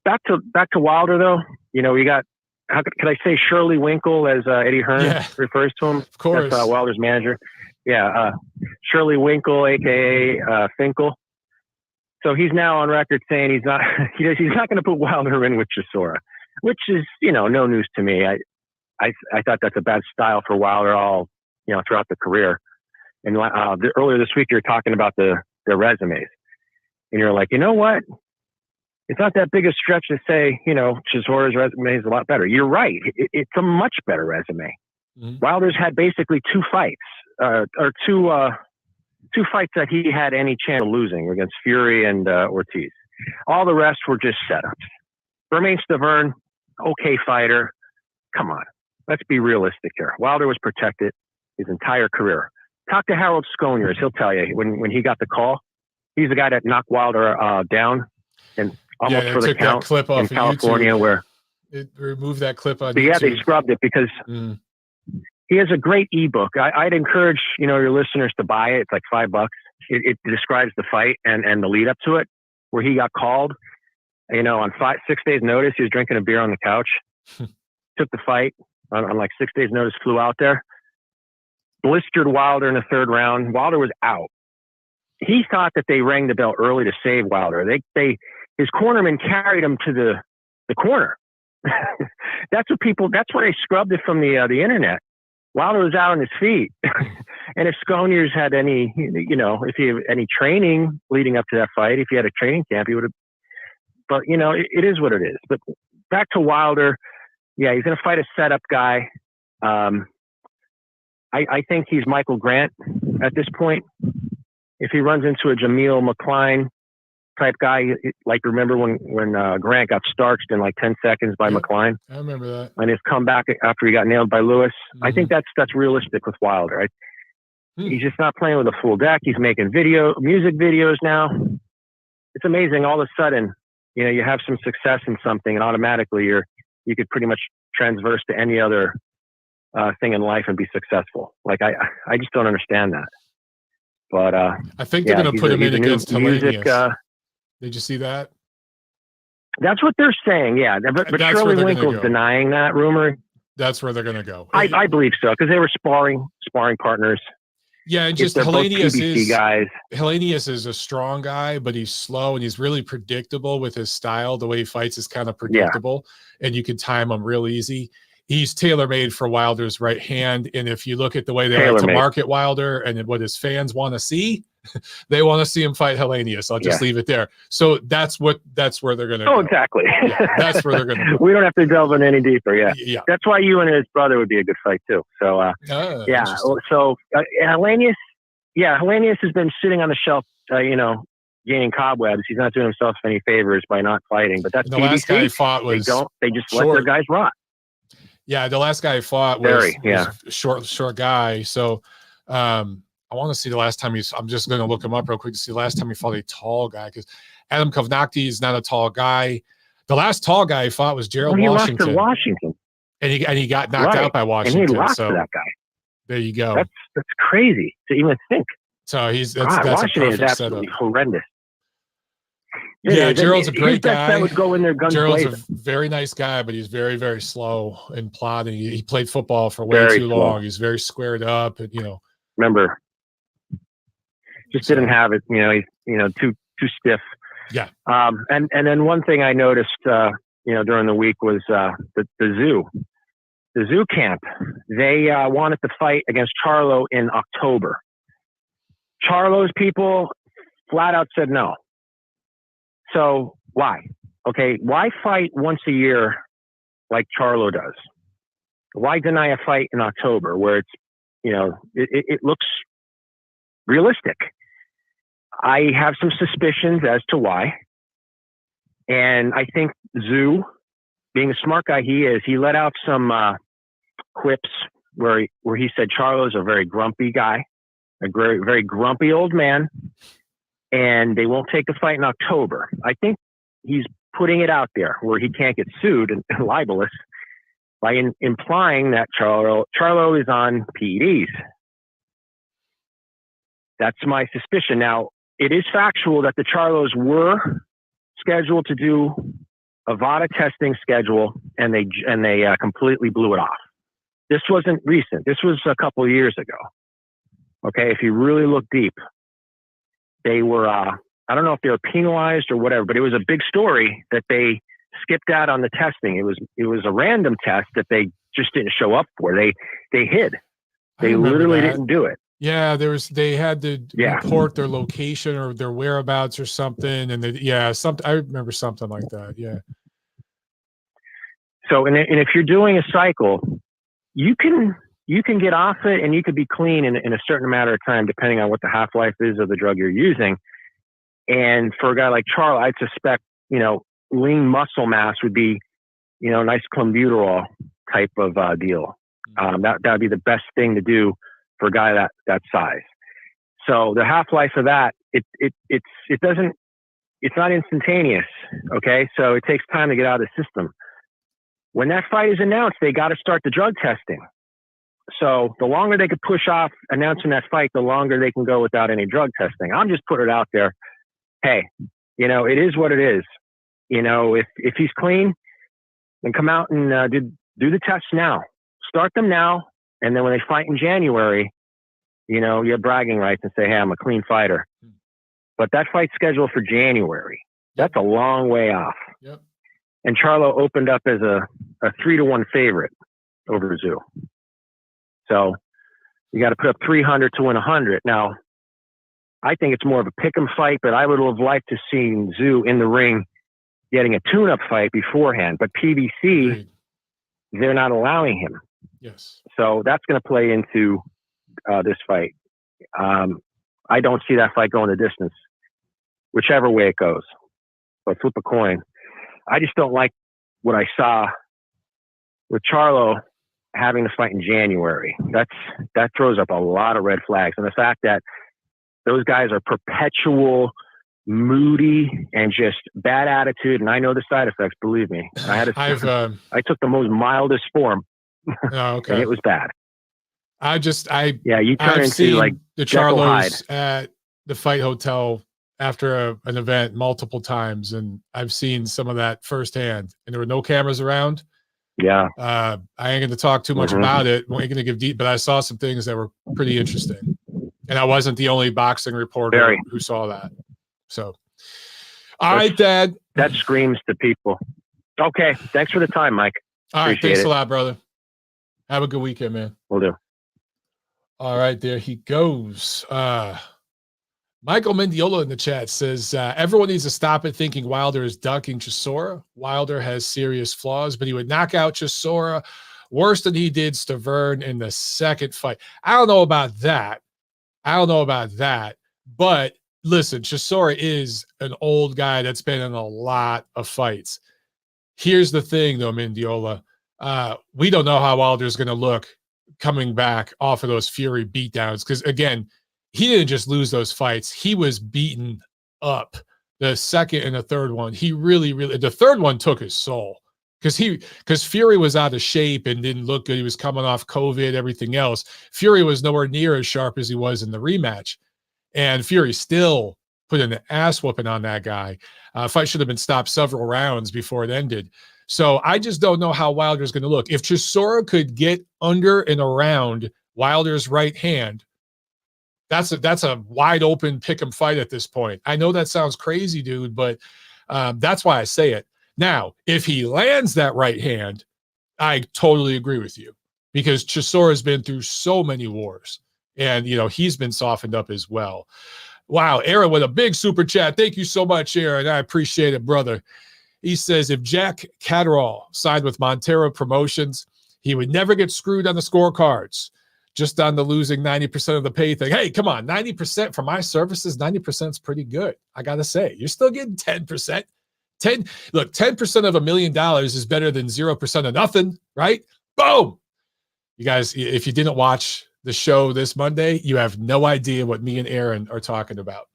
Speaker 3: Back to Wilder though. You know, we got, how could I say Shirley Winkle, as Eddie Hearn refers to him?
Speaker 1: Of course.
Speaker 3: That's Wilder's manager. Yeah, Shirley Winkle, aka Finkel. So he's now on record saying he's not going to put Wilder in with Chisora, which is, you know, no news to me. I thought that's a bad style for Wilder all, you know, throughout the career. And earlier this week, you were talking about their resumes, and you're like, you know what? It's not that big a stretch to say, you know, Chisora's resume is a lot better. You're right. It's a much better resume. Wilder's had basically 2 fights, or two two fights that he had any chance of losing were against Fury and Ortiz. All the rest were just setups. Bermane Stiverne, okay fighter. Come on, let's be realistic here. Wilder was protected his entire career. Talk to Harold Sconiers. He'll tell you when he got the call. He's the guy that knocked Wilder down and almost for the count
Speaker 1: clip off
Speaker 3: in California
Speaker 1: YouTube.
Speaker 3: where
Speaker 1: it removed that clip on
Speaker 3: YouTube. Yeah, they scrubbed it because he has a great ebook. I'd encourage your listeners to buy it. It's like $5. It describes the fight and the lead up to it, where he got called. On 6 days' notice, he was drinking a beer on the couch. Took the fight on like 6 days' notice. Flew out there, blistered Wilder in the third round. Wilder was out. He thought that they rang the bell early to save Wilder. His cornerman carried him to the corner. That's where they scrubbed it from the internet. Wilder was out on his feet. And if Sconiers had any, if he had any training leading up to that fight, if he had a training camp, he would have, but it is what it is. But back to Wilder. Yeah, he's going to fight a setup guy. I think he's Michael Grant at this point. If he runs into a Jameel McCline type guy, like remember when Grant got starched in like 10 seconds by McCline?
Speaker 1: I remember that.
Speaker 3: And his comeback after he got nailed by Lewis. I think that's realistic with Wilder. He's just not playing with a full deck. He's making music videos now. It's amazing. All of a sudden, you have some success in something and automatically you could pretty much transverse to any other thing in life and be successful. Like I just don't understand that. But
Speaker 1: I think they're going to put him in against Hellenius. Did you see that? That's
Speaker 3: what they're saying. Yeah, but Shirley Winkle's denying that rumor.
Speaker 1: That's where they're going to go.
Speaker 3: I believe so because they were sparring partners.
Speaker 1: Yeah, and just Hellenius is a strong guy, but he's slow and he's really predictable with his style. The way he fights is kind of predictable, and you can time him real easy. He's tailor-made for Wilder's right hand, and if you look at the way they like to market Wilder and what his fans want to see, they want to see him fight Hellenius. I'll just leave it there. So that's where they're going to go.
Speaker 3: Exactly.
Speaker 1: Yeah, that's where they're going to go.
Speaker 3: We don't have to delve in any deeper. Yeah. That's why you and his brother would be a good fight too. So, So Hellenius has been sitting on the shelf, gaining cobwebs. He's not doing himself any favors by not fighting, but that's
Speaker 1: the last guy he fought was
Speaker 3: they just let their guys rot.
Speaker 1: Yeah. The last guy he fought was a short guy. So, I want to see the last time I'm just going to look him up real quick to see the last time he fought a tall guy because Adam Kovnacki is not a tall guy. The last tall guy he fought was Gerald Washington.
Speaker 3: Lost to Washington.
Speaker 1: And he got knocked out by Washington.
Speaker 3: And he lost to that guy.
Speaker 1: There you go.
Speaker 3: That's crazy to even think.
Speaker 1: So that's Washington is absolutely
Speaker 3: horrendous.
Speaker 1: Yeah, Gerald's a great guy.
Speaker 3: That would go in there guns
Speaker 1: Gerald's
Speaker 3: blazing.
Speaker 1: a very nice guy, but he's very, very slow and plodding. He played football for way too long. He's very squared up, and
Speaker 3: Remember, just didn't have it. He's too stiff.
Speaker 1: Yeah.
Speaker 3: And then one thing I noticed, during the week was the zoo camp. They wanted to fight against Charlo in October. Charlo's people flat out said no. So why? Okay, why fight once a year like Charlo does? Why deny a fight in October where it's, it looks realistic? I have some suspicions as to why. And I think Zoo, being the smart guy he is, he let out some quips where he said Charlo's a very grumpy guy, a very, very grumpy old man, and they won't take the fight in October. I think he's putting it out there where he can't get sued and libelous by implying that Charlo is on PEDs. That's my suspicion. Now, it is factual that the Charlos were scheduled to do a VADA testing schedule, and they completely blew it off. This wasn't recent. This was a couple of years ago. Okay, if you really look deep, they were, I don't know if they were penalized or whatever, but it was a big story that they skipped out on the testing. It was a random test that they just didn't show up for. They hid. They literally didn't do it.
Speaker 1: Yeah, they had to report their location or their whereabouts or something, and I remember something like that. Yeah.
Speaker 3: So, and if you're doing a cycle, you can you can get off it and you could be clean in a certain amount of time, depending on what the half-life is of the drug you're using. And for a guy like Charlo, I'd suspect, lean muscle mass would be, nice clenbuterol type of deal. That would be the best thing to do for a guy that size. So the half-life of that, it's not instantaneous. Okay. So it takes time to get out of the system. When that fight is announced, they got to start the drug testing. So the longer they could push off announcing that fight, the longer they can go without any drug testing. I'm just putting it out there. Hey, it is what it is. If he's clean, then come out and do the tests now. Start them now. And then when they fight in January, you have bragging rights and say, hey, I'm a clean fighter. But that fight's scheduled for January. That's a long way off.
Speaker 1: Yep.
Speaker 3: And Charlo opened up as a 3-1 favorite over Zoo. So you got to put up 300 to win 100. Now, I think it's more of a pick'em fight, but I would have liked to see Zoo in the ring getting a tune-up fight beforehand. But PBC, they're not allowing him.
Speaker 1: Yes.
Speaker 3: So that's going to play into this fight. I don't see that fight going the distance, whichever way it goes. But flip a coin. I just don't like what I saw with Charlo having the fight in January. That throws up a lot of red flags. And the fact that those guys are perpetual, moody, and just bad attitude. And I know the side effects, believe me. I took the most mildest form.
Speaker 1: Oh, okay.
Speaker 3: And it was bad.
Speaker 1: You
Speaker 3: turn into like
Speaker 1: the Charlos at the Fight Hotel after an event multiple times, and I've seen some of that firsthand. And there were no cameras around.
Speaker 3: Yeah.
Speaker 1: I ain't going to talk too much about it. We ain't going to give deep, but I saw some things that were pretty interesting. And I wasn't the only boxing reporter who saw that. So, all right, Dad.
Speaker 3: That screams to people. Okay. Thanks for the time, Mike.
Speaker 1: All right. Thanks a lot, brother. Have a good weekend, man.
Speaker 3: Will do.
Speaker 1: All right. There he goes. Michael Mendiola in the chat says, everyone needs to stop it thinking Wilder is ducking Chisora. Wilder has serious flaws, but he would knock out Chisora worse than he did Stavern in the second fight. I don't know about that. But listen, Chisora is an old guy that's been in a lot of fights. Here's the thing, though, Mendiola. We don't know how Wilder's going to look coming back off of those Fury beatdowns because, again, he didn't just lose those fights. He was beaten up. The second and the third one, he really, the third one took his soul because Fury was out of shape and didn't look good. He was coming off COVID, everything else. Fury was nowhere near as sharp as he was in the rematch. And Fury still put an ass whooping on that guy. Fight should have been stopped several rounds before it ended. So I just don't know how Wilder's going to look. If Chisora could get under and around Wilder's right hand, that's a wide open pick 'em fight at this point. I know that sounds crazy, dude, but that's why I say it. Now, if he lands that right hand, I totally agree with you because Chisora has been through so many wars and, he's been softened up as well. Wow. Aaron with a big super chat. Thank you so much, Aaron. I appreciate it, brother. He says, if Jack Catterall signed with Montero Promotions, he would never get screwed on the scorecards. Just on the losing 90% of the pay thing. Hey, come on, 90% for my services, 90% is pretty good. I got to say, you're still getting 10%. 10% of $1 million is better than 0% of nothing, right? Boom. You guys, if you didn't watch the show this Monday, you have no idea what me and Aaron are talking about.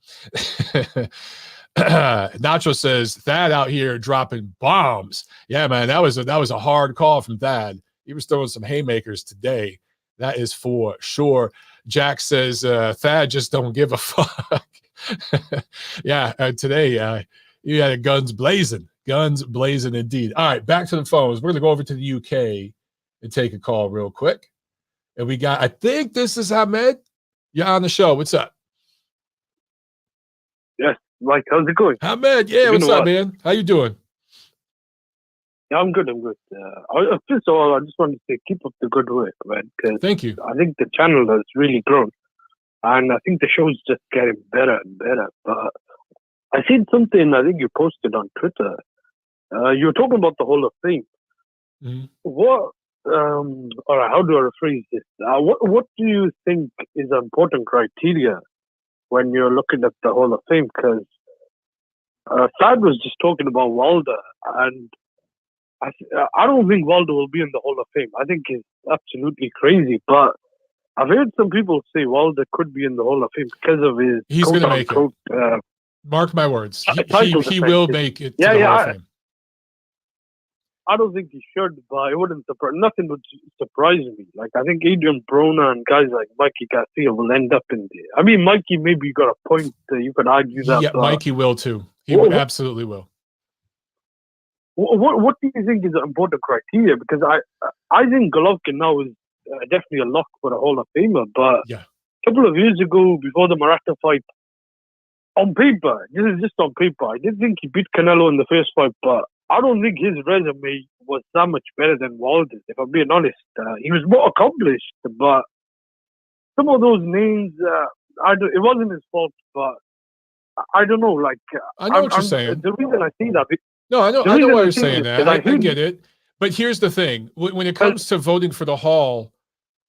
Speaker 1: Nacho says, Thad out here dropping bombs. Yeah, man, that was a hard call from Thad. He was throwing some haymakers today. That is for sure. Jack says, Thad just don't give a fuck. Yeah, today you had guns blazing. Guns blazing indeed. All right, back to the phones. We're going to go over to the UK and take a call real quick. And we got, I think this is Ahmed. You're on the show. What's up?
Speaker 4: Yes, Mike, how's it going?
Speaker 1: Ahmed, yeah, what's up, man? How you doing?
Speaker 4: Yeah, I'm good. First of all, I just want to say keep up the good work, man.
Speaker 1: Thank you.
Speaker 4: I think the channel has really grown. And I think the show's just getting better and better. But I seen something I think you posted on Twitter. You were talking about the Hall of Fame.
Speaker 1: Mm-hmm.
Speaker 4: What All right, how do I rephrase this? What do you think is an important criteria when you're looking at the Hall of Fame? Because Thad was just talking about Wilder, and I don't think Wilder will be in the Hall of Fame. I think he's absolutely crazy, but I've heard some people say Wilder could be in the Hall of Fame because of his
Speaker 1: He's going to make it. Mark my words. He will make it to the Hall of Fame.
Speaker 4: I don't think he should, but it wouldn't surprise. Nothing would surprise me. Like, I think Adrian Broner and guys like Mikey Garcia will end up in there. I mean, Mikey maybe got a point. You could argue that.
Speaker 1: Yeah, Mikey will too. He absolutely will.
Speaker 4: What do you think is an important criteria? Because I think Golovkin now is definitely a lock for the Hall of Famer. But
Speaker 1: yeah,
Speaker 4: a couple of years ago, before the Maratta fight, on paper, this is just on paper, I did think he beat Canelo in the first fight, but I don't think his resume was that much better than Wilder's, if I'm being honest. He was more accomplished, but some of those names, it wasn't his fault, but I don't know. Like,
Speaker 1: I know what you're saying.
Speaker 4: The reason I say that...
Speaker 1: No, I know why you're saying that. I get it. But here's the thing. When it comes to voting for the Hall,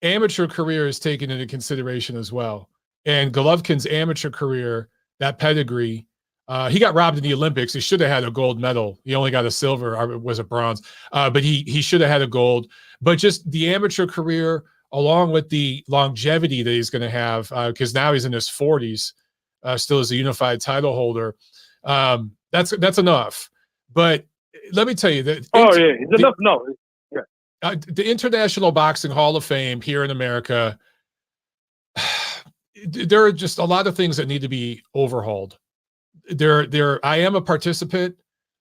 Speaker 1: amateur career is taken into consideration as well. And Golovkin's amateur career, that pedigree, he got robbed in the Olympics. He should have had a gold medal. He only got a silver, or was it bronze? But he should have had a gold. But just the amateur career, along with the longevity that he's going to have, because now he's in his 40s, still as a unified title holder, that's enough. But let me tell you that.
Speaker 4: It's enough. No, yeah.
Speaker 1: The International Boxing Hall of Fame here in America, there are just a lot of things that need to be overhauled. I am a participant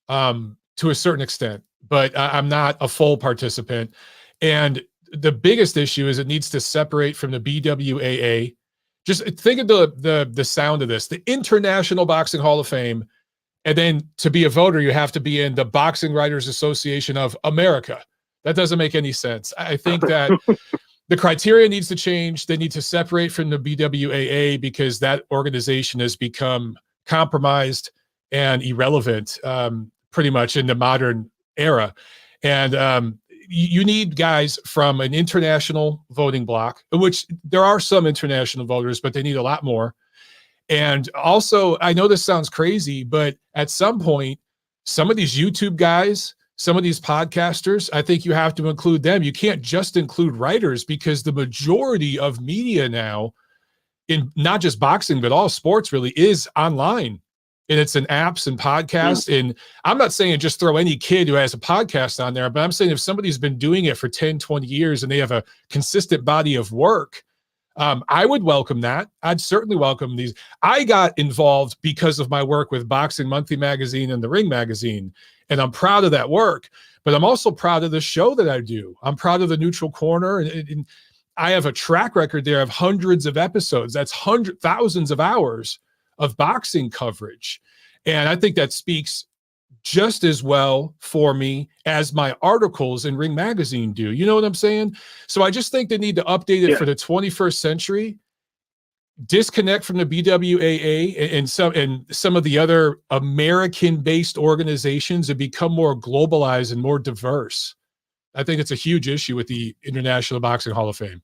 Speaker 1: to a certain extent, but I'm not a full participant. And the biggest issue is it needs to separate from the BWAA. Just think of the sound of this: the International Boxing Hall of Fame. And then to be a voter, you have to be in the Boxing Writers Association of America. That doesn't make any sense. I think that the criteria needs to change. They need to separate from the BWAA because that organization has become compromised and irrelevant pretty much in the modern era. And you need guys from an international voting block, which there are some international voters, but they need a lot more. And also, I know this sounds crazy, but at some point, some of these YouTube guys, some of these podcasters, I think you have to include them. You can't just include writers, because the majority of media now, in not just boxing, but all sports really, is online. And it's in apps and podcasts. And I'm not saying just throw any kid who has a podcast on there, but I'm saying if somebody's been doing it for 10, 20 years and they have a consistent body of work, I would welcome that. I'd certainly welcome these. I got involved because of my work with Boxing Monthly Magazine and The Ring Magazine, and I'm proud of that work, but I'm also proud of the show that I do. I'm proud of the Neutral Corner, and I have a track record there of hundreds of episodes. That's thousands of hours of boxing coverage. And I think that speaks just as well for me as my articles in Ring Magazine do. You know what I'm saying? So I just think they need to update it for the 21st century, disconnect from the BWAA and some of the other American-based organizations, and become more globalized and more diverse. I think it's a huge issue with the International Boxing Hall of Fame.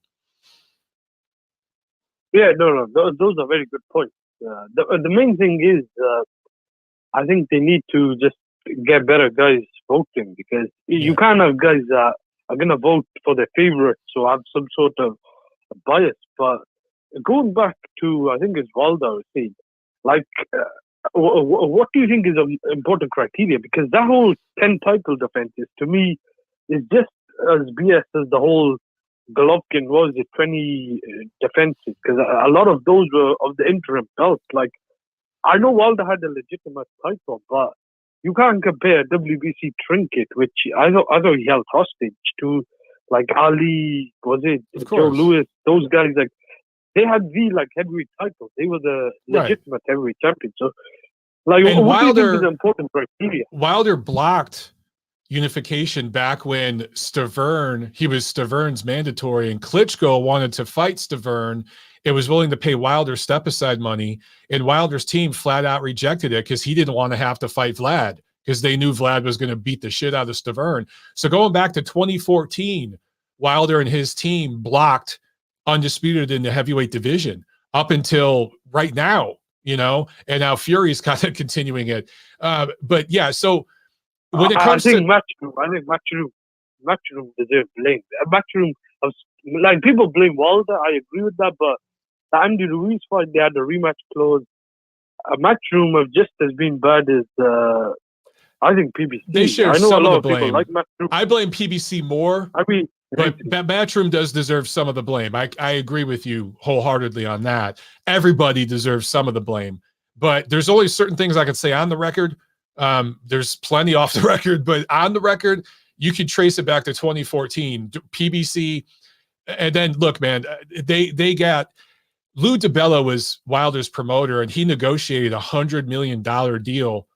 Speaker 4: Yeah, no, those are very good points. The main thing is, I think they need to just get better guys voting, because you can't have guys that are going to vote for their favorites or have some sort of bias. But going back to, I think it's Wilder said, like, what do you think is an important criteria? Because that whole 10 title defenses, to me, is just as BS as the whole Golovkin was, the 20 defenses, because a lot of those were of the interim belt. Like, I know Wilder had a legitimate title, but you can't compare WBC trinket, which I thought he held hostage, to like Ali, was it Joe Louis, those guys. Like, they had the heavyweight titles. They were the legitimate heavyweight champions. So, like,
Speaker 1: and
Speaker 4: what do you think is an important criteria?
Speaker 1: Wilder blocked unification back when he was Staverne's mandatory, and Klitschko wanted to fight Staverne. It was willing to pay Wilder step-aside money, and Wilder's team flat out rejected it because he didn't want to have to fight Vlad, because they knew Vlad was going to beat the shit out of Staverne. So going back to 2014, Wilder and his team blocked undisputed in the heavyweight division up until right now, you know, and now Fury's kind of continuing it. But yeah, so when it comes
Speaker 4: I
Speaker 1: to
Speaker 4: think Matchroom deserves blame. Matchroom, like people blame Wilder. I agree with that, but the Andy Ruiz fight, they had the rematch clause. Matchroom have just as been bad as I think PBC.
Speaker 1: they share
Speaker 4: I know
Speaker 1: some
Speaker 4: a lot
Speaker 1: of the
Speaker 4: of people
Speaker 1: blame.
Speaker 4: like Matchroom.
Speaker 1: I blame PBC more.
Speaker 4: I mean,
Speaker 1: But Matchroom does deserve some of the blame. I agree with you wholeheartedly on that. Everybody deserves some of the blame, but there's only certain things I could say on the record. There's plenty off the record, but on the record, you could trace it back to 2014, PBC. And then look, man, they got Lou DiBella was Wilder's promoter, and he negotiated $100 million deal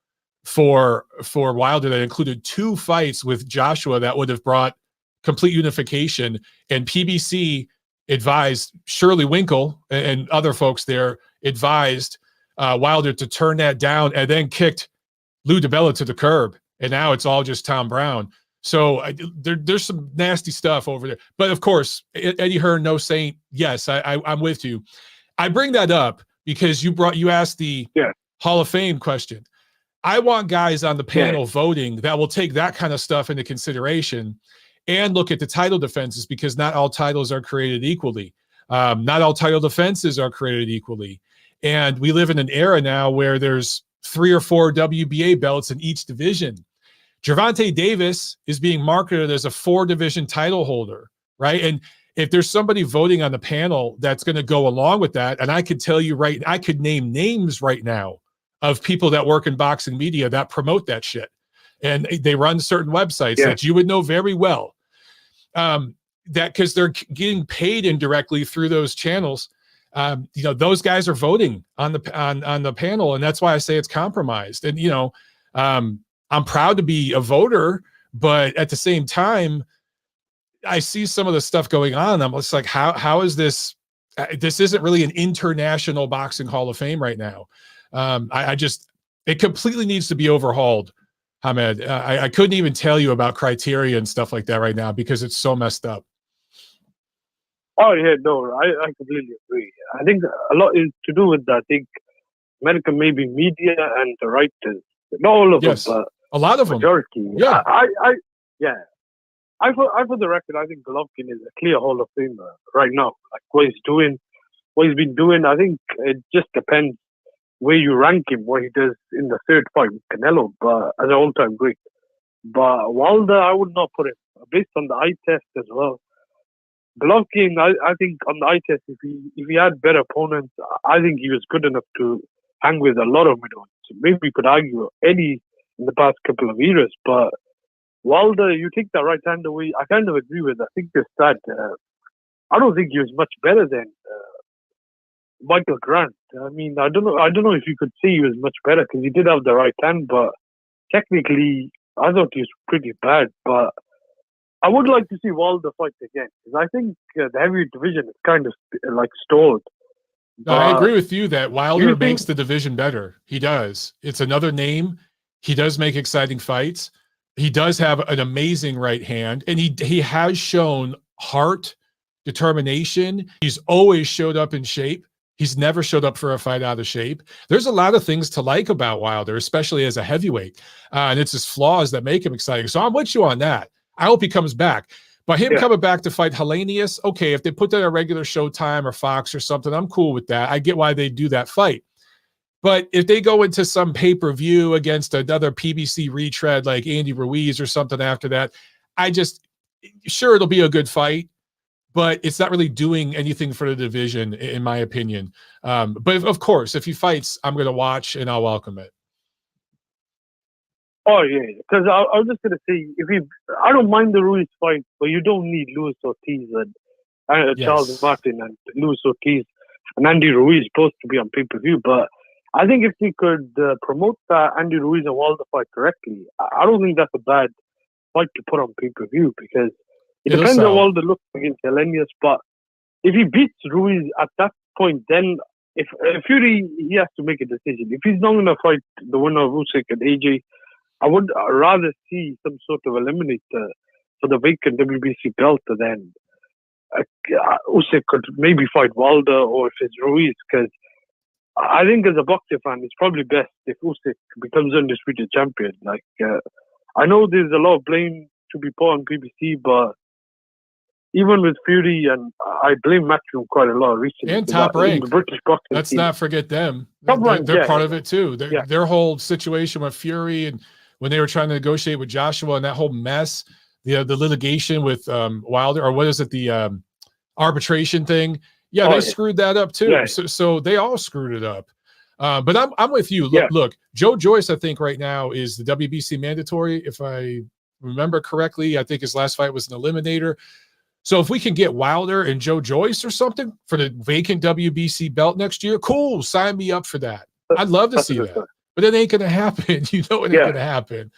Speaker 1: for Wilder that included 2 fights with Joshua that would have brought complete unification. And PBC advised Shirley Winkle and other folks there advised Wilder to turn that down, and then kicked Lou DiBella to the curb. And now it's all just Tom Brown. So there's some nasty stuff over there. But of course, Eddie Hearn, no saint. Yes, I'm with you. I bring that up because you asked the Hall of Fame question. I want guys on the panel voting that will take that kind of stuff into consideration and look at the title defenses, because not all titles are created equally. Not all title defenses are created equally. And we live in an era now where there's 3 or 4 WBA belts in each division. Gervonta Davis is being marketed as a 4-division title holder, right? And if there's somebody voting on the panel that's going to go along with that, and I could tell you I could name names right now of people that work in boxing media that promote that shit. And they run certain websites that you would know very well. That because they're getting paid indirectly through those channels. You know, those guys are voting on the panel, and that's why I say it's compromised. And you know, I'm proud to be a voter, but at the same time, I see some of the stuff going on. I'm just like, how is this? This isn't really an international boxing Hall of Fame right now. It completely needs to be overhauled, Hamed. I couldn't even tell you about criteria and stuff like that right now because it's so messed up.
Speaker 4: Oh yeah, no, I completely agree. I think a lot is to do with, I think, American maybe media and the writers. Not all of them, but
Speaker 1: a lot of
Speaker 4: majority.
Speaker 1: them. Yeah.
Speaker 4: I for the record, I think Golovkin is a clear Hall of Famer right now. Like what he's been doing. I think it just depends where you rank him, what he does in the third fight with Canelo, but as an all-time great. But Wilder, I would not put him based on the eye test as well. Golovkin, I think on the eye test, if he had better opponents, I think he was good enough to hang with a lot of middleweights. Maybe you could argue Eddie in the past couple of years, but Wilder, you take the right hand away. I kind of agree with. I think this that I don't think he was much better than Michael Grant. I mean, I don't know if you could say he was much better because he did have the right hand, but technically, I thought he was pretty bad. But I would like to see Wilder fight again because I think the heavyweight division is kind of like stalled.
Speaker 1: No, I agree with you that Wilder makes the division better. He does. It's another name. He does make exciting fights. He does have an amazing right hand, and he has shown heart, determination. He's always showed up in shape. He's never showed up for a fight out of shape. There's a lot of things to like about Wilder, especially as a heavyweight, and it's his flaws that make him exciting. So I'm with you on that. I hope he comes back. But him coming back to fight Helenius, okay, if they put that on regular Showtime or Fox or something, I'm cool with that. I get why they do that fight. But if they go into some pay-per-view against another PBC retread like Andy Ruiz or something after that, sure, it'll be a good fight, but it's not really doing anything for the division, in my opinion. But of course, if he fights, I'm going to watch and I'll welcome it.
Speaker 4: Oh yeah, because I was just going to say, I don't mind the Ruiz fight, but you don't need Luis Ortiz and Charles Martin and Luis Ortiz and Andy Ruiz supposed to be on pay-per-view, but I think if we could promote the Andy Ruiz and Wilder fight correctly, I don't think that's a bad fight to put on pay-per-view because it depends on Wilder looks against Helenius. But if he beats Ruiz at that point, then if Fury, he has to make a decision. If he's not going to fight the winner of Usyk and AJ, I would rather see some sort of eliminator for the vacant WBC belt, and then Usyk could maybe fight Wilder, or if it's Ruiz, because I think as a boxer fan, it's probably best if Usyk becomes undisputed champion. Like, I know there's a lot of blame to be put on PBC, but even with Fury, and I blame Matchroom quite a lot recently.
Speaker 1: And Top Rank.
Speaker 4: The British boxing
Speaker 1: Let's
Speaker 4: team.
Speaker 1: not forget them.
Speaker 4: Top Rank,
Speaker 1: they're
Speaker 4: yeah,
Speaker 1: part
Speaker 4: yeah.
Speaker 1: of it too. Their whole situation with Fury, and when they were trying to negotiate with Joshua, and that whole mess, the litigation with Wilder, or what is it, the arbitration thing? Yeah, they screwed that up too.
Speaker 4: Yeah.
Speaker 1: So they all screwed it up. But I'm with you.
Speaker 4: Yeah.
Speaker 1: Look, Joe Joyce, I think right now is the WBC mandatory. If I remember correctly, I think his last fight was an eliminator. So if we can get Wilder and Joe Joyce or something for the vacant WBC belt next year, cool. Sign me up for that. I'd love to see that. But it ain't going to happen. You know it ain't going to happen.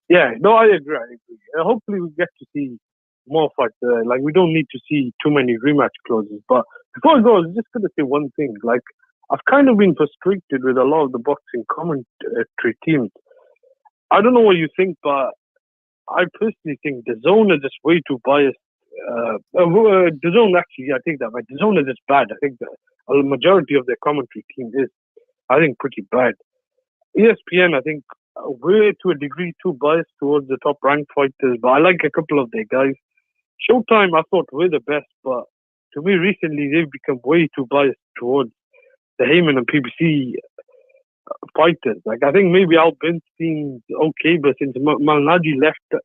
Speaker 4: Yeah, no, I agree. Hopefully we get to see more fights. Like, we don't need to see too many rematch clauses. But before I go, I was just going to say one thing. Like, I've kind of been frustrated with a lot of the boxing commentary teams. I don't know what you think, but I personally think the zone are just way too biased. The zone, actually, I take that back. The zone is just bad. I think the majority of their commentary team is, I think, pretty bad. ESPN, I think, way to a degree too biased towards the top ranked fighters, but I like a couple of their guys. Showtime, I thought were the best, but to me recently they've become way too biased towards the Heyman and PBC fighters. Like, I think maybe Al Bernstein's okay, but since Malnati left,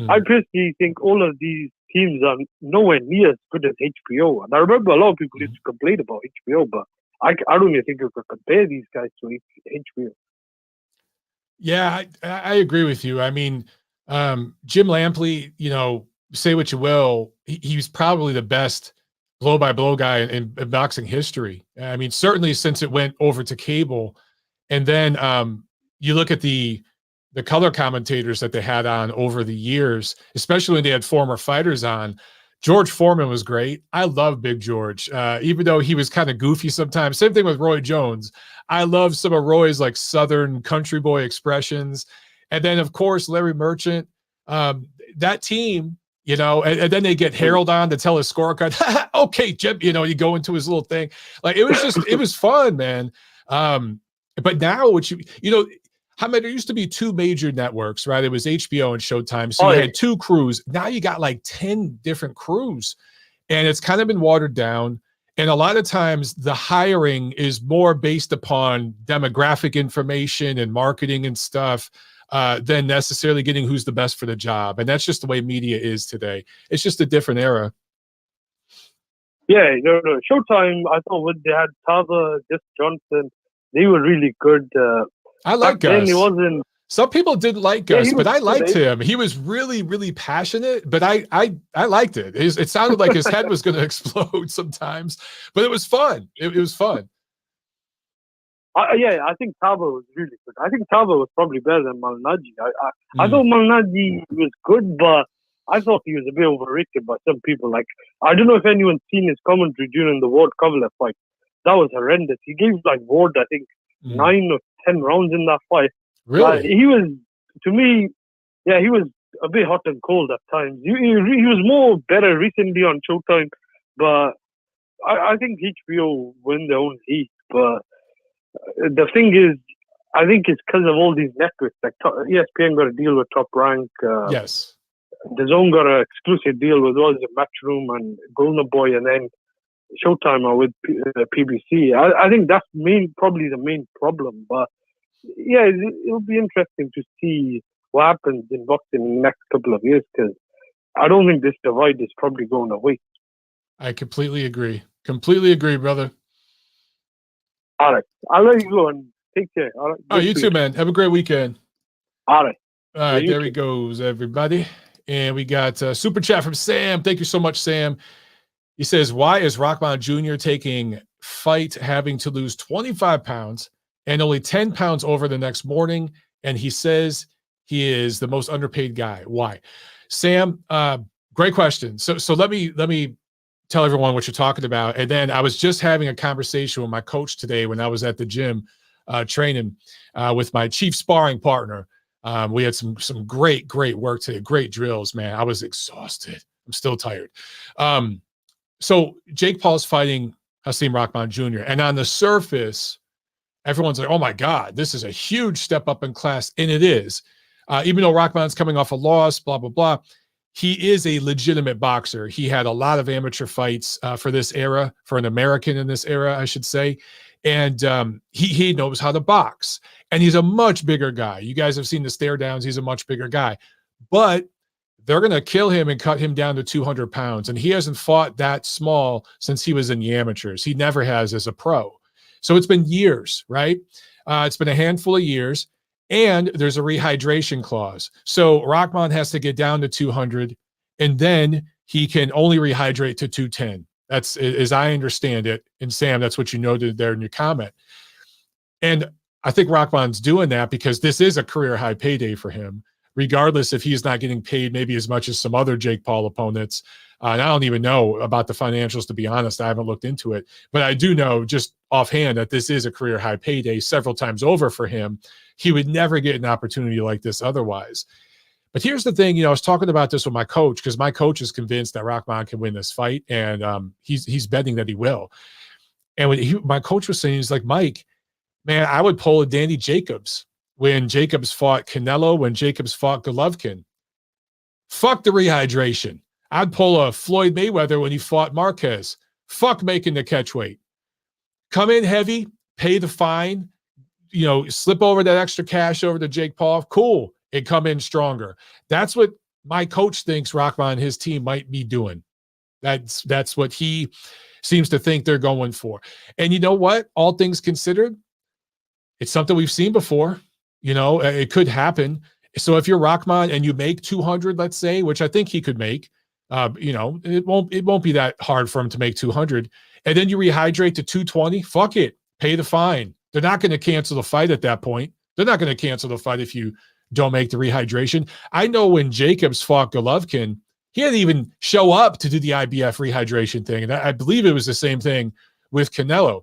Speaker 4: I personally think all of these teams are nowhere near as good as HBO. And I remember a lot of people used to complain about HBO, but I don't even think you could compare these guys to HBO.
Speaker 1: Yeah, I agree with you. I mean, Jim Lampley, you know, say what you will, he's probably the best blow-by-blow guy in boxing history. I mean, certainly since it went over to cable. And then you look at the color commentators that they had on over the years, especially when they had former fighters on. George Foreman was great. I love Big George, even though he was kind of goofy sometimes. Same thing with Roy Jones. I love some of Roy's like Southern country boy expressions. And then, of course, Larry Merchant. That team, you know, and then they get Harold on to tell his scorecard. Okay, Jim, you know, you go into his little thing. Like, it was just, it was fun, man. But now, there used to be two major networks, right? It was HBO and Showtime. So you had two crews. Now you got like 10 different crews, and it's kind of been watered down. And a lot of times the hiring is more based upon demographic information and marketing and stuff than necessarily getting who's the best for the job. And that's just the way media is today. It's just a different era.
Speaker 4: Yeah, no. Showtime, I thought when they had Tava, Just Johnson, they were really good.
Speaker 1: I like Gus.
Speaker 4: He wasn't.
Speaker 1: Some people didn't like Gus, but I liked
Speaker 4: good.
Speaker 1: him. He was really, really passionate, but I liked it. It sounded like his head was going to explode sometimes, but it was fun. It was fun.
Speaker 4: I think Tava was really good. I think Tava was probably better than Malnati. I thought Malnati was good, but I thought he was a bit overrated by some people. Like, I don't know if anyone's seen his commentary during the Ward Koblev fight. That was horrendous. He gave like Ward, I think, 9 or 10 rounds in that fight.
Speaker 1: Really?
Speaker 4: He was, to me, he was a bit hot and cold at times. He was more better recently on Showtime, but I think HBO win their own heat. But the thing is, I think it's because of all these networks. Like ESPN got a deal with Top Rank.
Speaker 1: Yes.
Speaker 4: The Zone got an exclusive deal with Matchroom and Golden Boy, and then Showtime are with PBC. I think that's probably the main problem. But yeah, it'll be interesting to see what happens in boxing in the next couple of years, because I don't think this divide is probably going away.
Speaker 1: I completely agree. Completely agree, brother.
Speaker 4: All right. I'll let you go and take care. All right.
Speaker 1: Oh, you too, man. Have a great weekend.
Speaker 4: All right.
Speaker 1: All right,
Speaker 4: Yeah,
Speaker 1: there he goes, everybody. And we got a super chat from Sam. Thank you so much, Sam. He says, why is Rockmon Jr. taking fight having to lose 25 pounds and only 10 pounds over the next morning? And he says he is the most underpaid guy. Why? Sam, great question. So let me tell everyone what you're talking about. And then I was just having a conversation with my coach today when I was at the gym training with my chief sparring partner. We had some great work today, great drills, man. I was exhausted. I'm still tired. So Jake Paul's fighting Hussein Rockmon Jr. And on the surface, everyone's like, oh my God, this is a huge step up in class. And it is. Even though Rockmon's coming off a loss, blah, blah, blah. He is a legitimate boxer. He had a lot of amateur fights for this era, for an American in this era, I should say. And he knows how to box. And he's a much bigger guy. You guys have seen the stare downs. He's a much bigger guy. But they're going to kill him and cut him down to 200 pounds. And he hasn't fought that small since he was in the amateurs. He never has as a pro. So it's been years, right? It's been a handful of years. And there's a rehydration clause. So Rockmon has to get down to 200, and then he can only rehydrate to 210. That's, as I understand it. And Sam, that's what you noted there in your comment. And I think Rockmon's doing that because this is a career high payday for him, regardless if he's not getting paid maybe as much as some other Jake Paul opponents. And I don't even know about the financials, to be honest. I haven't looked into it. But I do know just offhand that this is a career high payday several times over for him. He would never get an opportunity like this otherwise. But here's the thing, I was talking about this with my coach because my coach is convinced that Rockmon can win this fight, and he's betting that he will. And when my coach was saying, he's like, Mike, man, I would pull a Danny Jacobs when Jacobs fought Canelo, when Jacobs fought Golovkin. Fuck the rehydration. I'd pull a Floyd Mayweather when he fought Marquez. Fuck making the catch weight. Come in heavy, pay the fine, slip over that extra cash over to Jake Paul. Cool. And come in stronger. That's what my coach thinks Rockmon and his team might be doing. That's what he seems to think they're going for. And you know what? All things considered, it's something we've seen before. It could happen. So if you're Rockmon and you make 200, let's say, which I think he could make, it won't be that hard for him to make 200. And then you rehydrate to 220. Fuck it. Pay the fine. They're not going to cancel the fight at that point. They're not going to cancel the fight if you don't make the rehydration. I know when Jacobs fought Golovkin, he didn't even show up to do the IBF rehydration thing. And I believe it was the same thing with Canelo.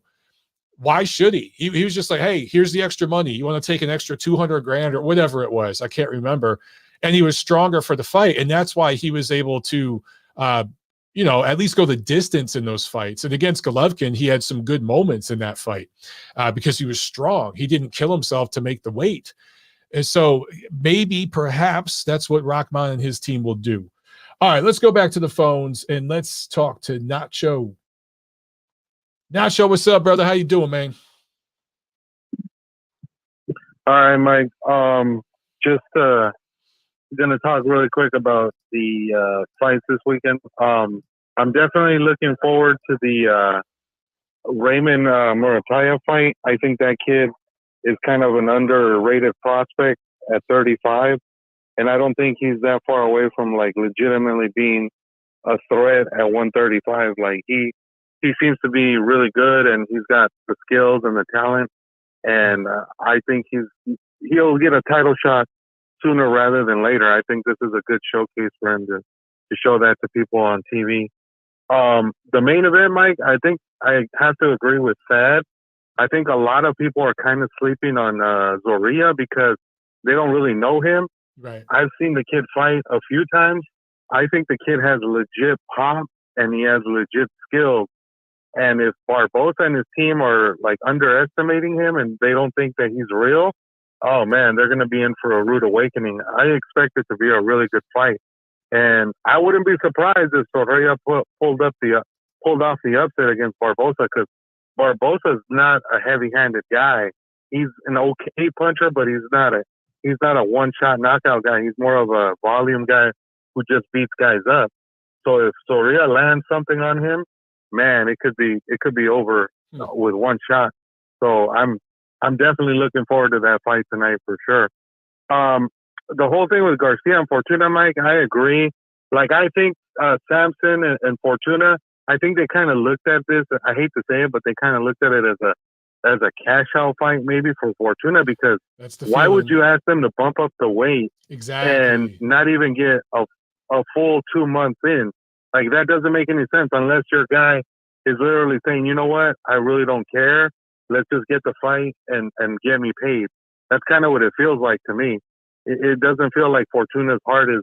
Speaker 1: Why should he? He was just like, hey, here's the extra money. You want to take an extra 200 grand or whatever it was. I can't remember. And he was stronger for the fight. And that's why he was able to, at least go the distance in those fights. And against Golovkin, he had some good moments in that fight because he was strong. He didn't kill himself to make the weight. And so maybe, perhaps, that's what Rockmon and his team will do. All right, let's go back to the phones and let's talk to Nacho. Nacho, what's up, brother? How you doing, man?
Speaker 5: All right, Mike. Just gonna talk really quick about the fights this weekend. I'm definitely looking forward to the Raymond Murataya fight. I think that kid is kind of an underrated prospect at 35, and I don't think he's that far away from legitimately being a threat at 135. He seems to be really good, and he's got the skills and the talent, and I think he'll get a title shot sooner rather than later. I think this is a good showcase for him to show that to people on TV. The main event, Mike, I think I have to agree with Thad. I think a lot of people are kind of sleeping on Zorrilla because they don't really know him.
Speaker 1: Right.
Speaker 5: I've seen the kid fight a few times. I think the kid has legit pop and he has legit skills. And if Barbosa and his team are underestimating him and they don't think that he's real, oh man, they're going to be in for a rude awakening. I expect it to be a really good fight. And I wouldn't be surprised if Zorrilla pulled off the upset against Barbosa, because Barbosa's not a heavy-handed guy. He's an okay puncher, but he's not a one-shot knockout guy. He's more of a volume guy who just beats guys up. So if Zorrilla lands something on him, man, it could be over with one shot. So I'm definitely looking forward to that fight tonight for sure. The whole thing with Garcia and Fortuna, Mike, I agree. I think Samson and Fortuna, I think they kind of looked at this. I hate to say it, but they kind of looked at it as a cash out fight maybe for Fortuna, because why would you ask them to bump up the weight and not even get a full 2 months in? That doesn't make any sense unless your guy is literally saying, you know what, I really don't care. Let's just get the fight and get me paid. That's kind of what it feels like to me. it doesn't feel like Fortuna's heart is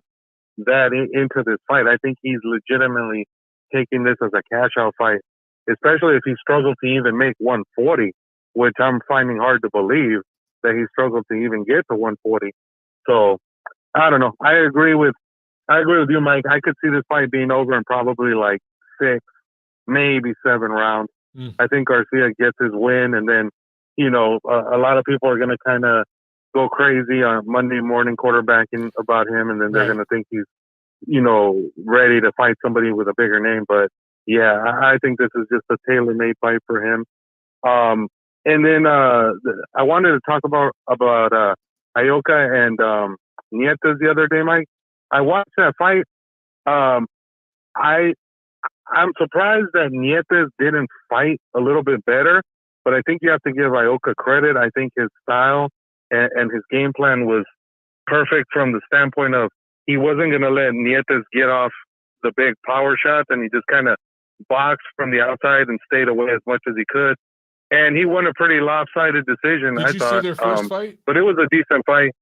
Speaker 5: that into this fight. I think he's legitimately taking this as a cash out fight, especially if he struggled to even make 140, which I'm finding hard to believe that he struggled to even get to 140. So I don't know. I agree with you, Mike. I could see this fight being over in probably like 6, maybe 7 rounds. I think Garcia gets his win, and then, you know, a lot of people are going to kind of go crazy on Monday morning quarterbacking about him, and then they're going to think he's, you know, ready to fight somebody with a bigger name. But yeah, I think this is just a tailor-made fight for him. And then I wanted to talk about Aokai and Nietes the other day, Mike. I watched that fight. I'm surprised that Nietes didn't fight a little bit better, but I think you have to give Aokai credit. I think his style and his game plan was perfect from the standpoint of he wasn't going to let Nietes get off the big power shots, and he just kind of boxed from the outside and stayed away as much as he could. And he won a pretty lopsided decision,
Speaker 1: Did you see their first fight?
Speaker 5: But it was a decent fight.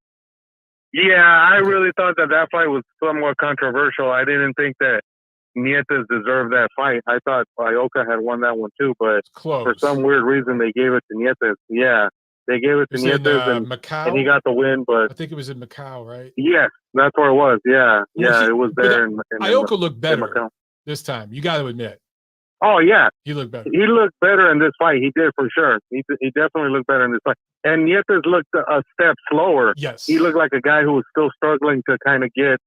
Speaker 5: Yeah, I really thought that fight was somewhat controversial. I didn't think that Nietes deserved that fight. I thought Aokai had won that one too, but for some weird reason they gave it to Nietes. Yeah, they gave it to Nietes, and
Speaker 1: Macau?
Speaker 5: And he got the win. But
Speaker 1: I think it was in Macau, right?
Speaker 5: Yes, that's where it was. Yeah, it was there.
Speaker 1: Aokai looked better this time. You got to admit.
Speaker 5: Oh yeah,
Speaker 1: he looked better.
Speaker 5: He looked better in this fight. He did for sure. He definitely looked better in this fight. And Nietes looked a step slower.
Speaker 1: Yes,
Speaker 5: he looked like a guy who was still struggling to kind of get.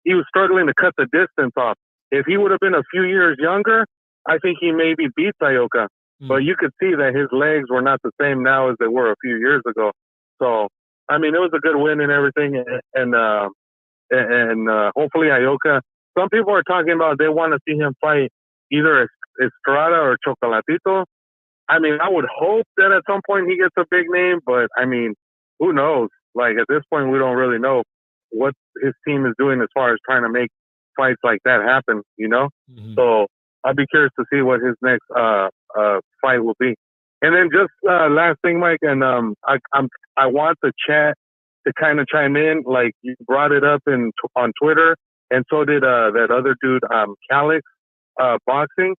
Speaker 5: He was struggling to cut the distance off. If he would have been a few years younger, I think he maybe beats Aokai. But you could see that his legs were not the same now as they were a few years ago. So I mean, it was a good win and everything. And hopefully Aokai. Some people are talking about they want to see him fight either Estrada or Chocolatito. I mean, I would hope that at some point he gets a big name, but I mean, who knows? Like at this point, we don't really know what his team is doing as far as trying to make fights like that happen, you know? So I'd be curious to see what his next fight will be. And then just last thing, Mike, and I want the chat to kind of chime in. Like you brought it up on Twitter, and so did that other dude, Calix, boxing.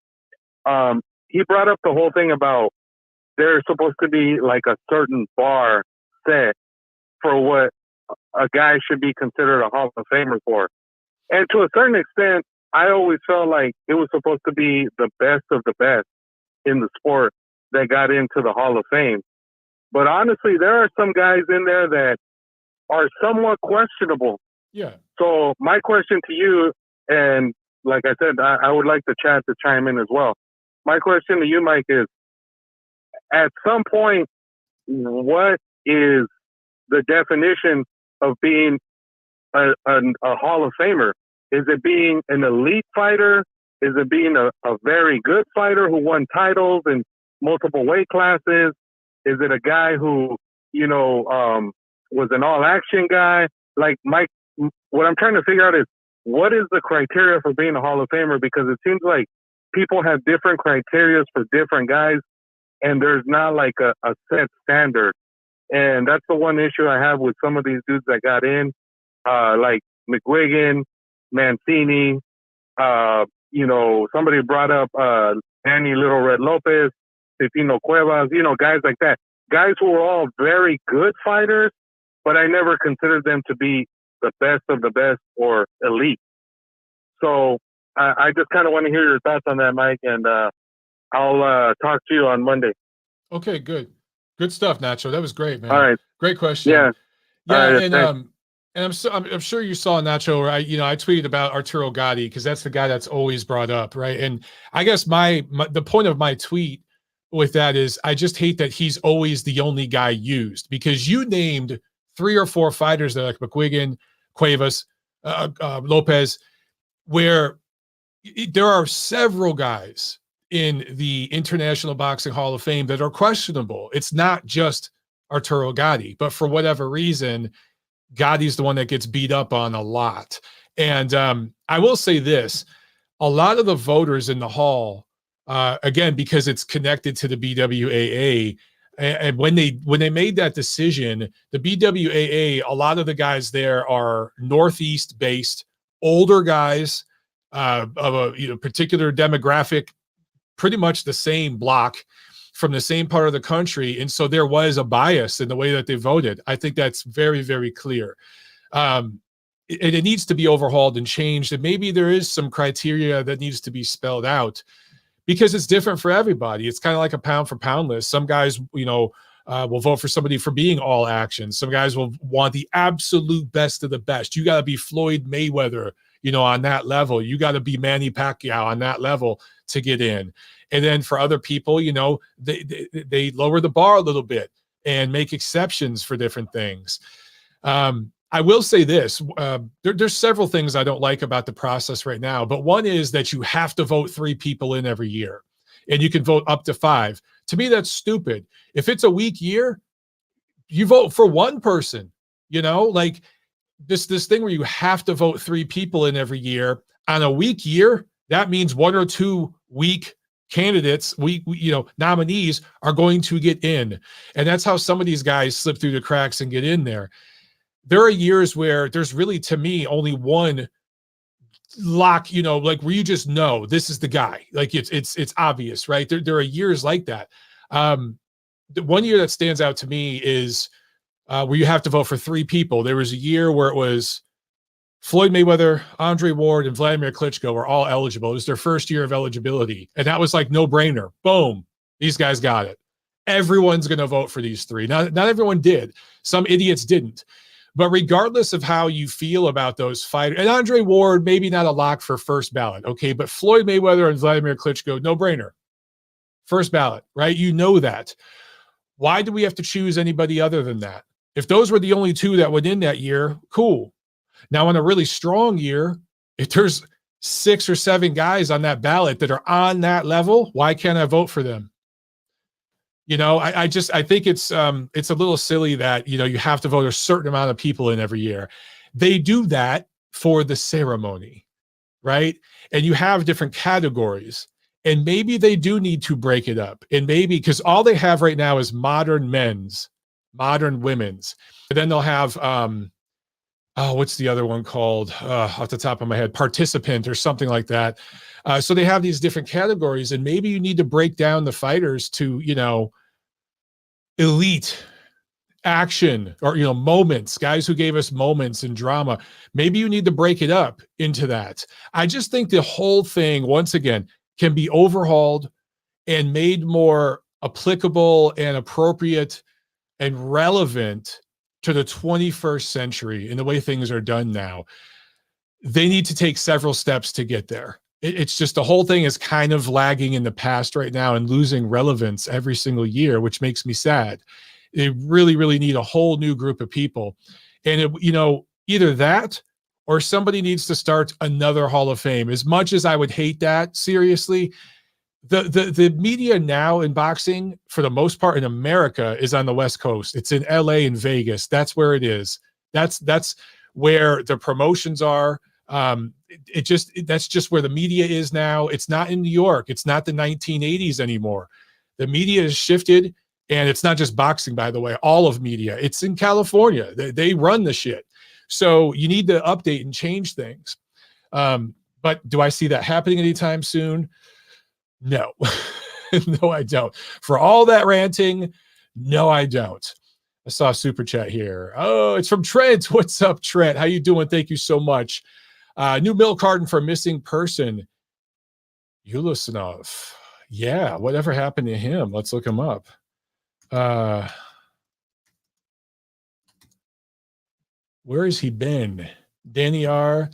Speaker 5: He brought up the whole thing about there's supposed to be like a certain bar set for what a guy should be considered a Hall of Famer for. And to a certain extent, I always felt like it was supposed to be the best of the best in the sport that got into the Hall of Fame. But honestly, there are some guys in there that are somewhat questionable.
Speaker 1: Yeah.
Speaker 5: So my question to you, and like I said, I would like the chat to chime in as well. My question to you, Mike, is at some point, what is the definition of being a Hall of Famer? Is it being an elite fighter? Is it being a very good fighter who won titles in multiple weight classes? Is it a guy who, you know, was an all-action guy? Like, Mike, what I'm trying to figure out is what is the criteria for being a Hall of Famer? Because it seems like people have different criteria for different guys, and there's not like a set standard. And that's the one issue I have with some of these dudes that got in, like McGuigan, Mancini, you know, somebody brought up Danny Little Red Lopez, Pepino Cuevas, you know, guys like that. Guys who were all very good fighters, but I never considered them to be the best of the best or elite. So I just kind of want to hear your thoughts on that, Mike, and I'll talk to you on Monday.
Speaker 1: Okay, good. Good stuff, Nacho. That was great, man.
Speaker 5: All right.
Speaker 1: Great question.
Speaker 5: Yeah.
Speaker 1: Yeah,
Speaker 5: right,
Speaker 1: and I'm sure you saw, Nacho, right? You know, I tweeted about Arturo Gatti because that's the guy that's always brought up, right? And I guess the point of my tweet with that is I just hate that he's always the only guy used, because you named 3 or 4 fighters that like McGuigan, Cuevas, Lopez, where there are several guys in the International Boxing Hall of Fame that are questionable. It's not just Arturo Gatti, but for whatever reason, Gotti's the one that gets beat up on a lot. And I will say this, a lot of the voters in the hall, again, because it's connected to the BWAA, And when they made that decision, the BWAA, a lot of the guys there are Northeast based, older guys of a particular demographic, pretty much the same block from the same part of the country. And so there was a bias in the way that they voted. I think that's very, very clear. It needs to be overhauled and changed. And maybe there is some criteria that needs to be spelled out, because it's different for everybody. It's kind of like a pound for pound list. Some guys, will vote for somebody for being all action. Some guys will want the absolute best of the best. You got to be Floyd Mayweather, on that level. You got to be Manny Pacquiao on that level to get in. And then for other people, they lower the bar a little bit and make exceptions for different things. I will say this, there's several things I don't like about the process right now, but one is that you have to vote 3 people in every year, and you can vote up to 5. To me, that's stupid. If it's a weak year, you vote for one person, like this thing where you have to vote 3 people in every year. On a weak year, that means 1 or 2 weak candidates, nominees are going to get in. And that's how some of these guys slip through the cracks and get in there. There are years where there's really, to me, only one lock, like where you just know this is the guy. Like it's obvious, right? There are years like that. The one year that stands out to me is where you have to vote for 3 people. There was a year where it was Floyd Mayweather, Andre Ward, and Vladimir Klitschko were all eligible. It was their first year of eligibility. And that was like no brainer. Boom. These guys got it. Everyone's going to vote for these 3. Not everyone did. Some idiots didn't. But regardless of how you feel about those fighters, and Andre Ward, maybe not a lock for first ballot, okay, but Floyd Mayweather and Vladimir Klitschko, no brainer. First ballot, right? You know that. Why do we have to choose anybody other than that? If those were the only 2 that went in that year, cool. Now, in a really strong year, if there's 6 or 7 guys on that ballot that are on that level, why can't I vote for them? I think it's a little silly that, you have to vote a certain amount of people in every year. They do that for the ceremony, right? And you have different categories, and maybe they do need to break it up. And maybe because all they have right now is modern men's, modern women's, and then they'll have, what's the other one called? Off the top of my head, participant or something like that. So they have these different categories, and maybe you need to break down the fighters to, elite, action, or, moments, guys who gave us moments and drama. Maybe you need to break it up into that. I just think the whole thing, once again, can be overhauled and made more applicable and appropriate and relevant to the 21st century in the way things are done now. They need to take several steps to get there. It's just the whole thing is kind of lagging in the past right now and losing relevance every single year, which makes me sad. They really, really need a whole new group of people. And, either that or somebody needs to start another Hall of Fame. As much as I would hate that, seriously, the media now in boxing, for the most part in America, is on the West Coast. It's in LA and Vegas. That's where it is. That's where the promotions are. That's just where the media is now. It's not in New York. It's not the 1980s anymore. The media has shifted, and it's not just boxing, by the way, all of media. It's in California. They run the shit. So you need to update and change things. But do I see that happening anytime soon? No. No, I don't. For all that ranting, no, I don't. I saw a super chat here. Oh, it's from Trent. What's up, Trent? How you doing? Thank you so much. New milk carton for missing person. Yulisanov. Yeah, whatever happened to him? Let's look him up. Where has he been? Daniar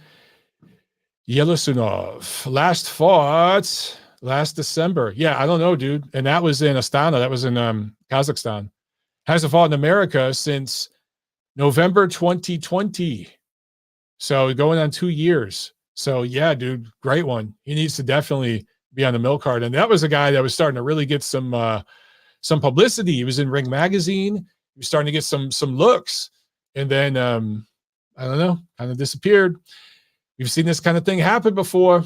Speaker 1: Yelisunov. Last fought last December. Yeah, I don't know, dude. And that was in Astana. That was in Kazakhstan. Hasn't fought in America since November 2020. So going on 2 years. So yeah, dude, great one. He needs to definitely be on the milk card. And that was a guy that was starting to really get some publicity. He was in Ring Magazine. He was starting to get some looks. And then I don't know, kind of disappeared. We've seen this kind of thing happen before.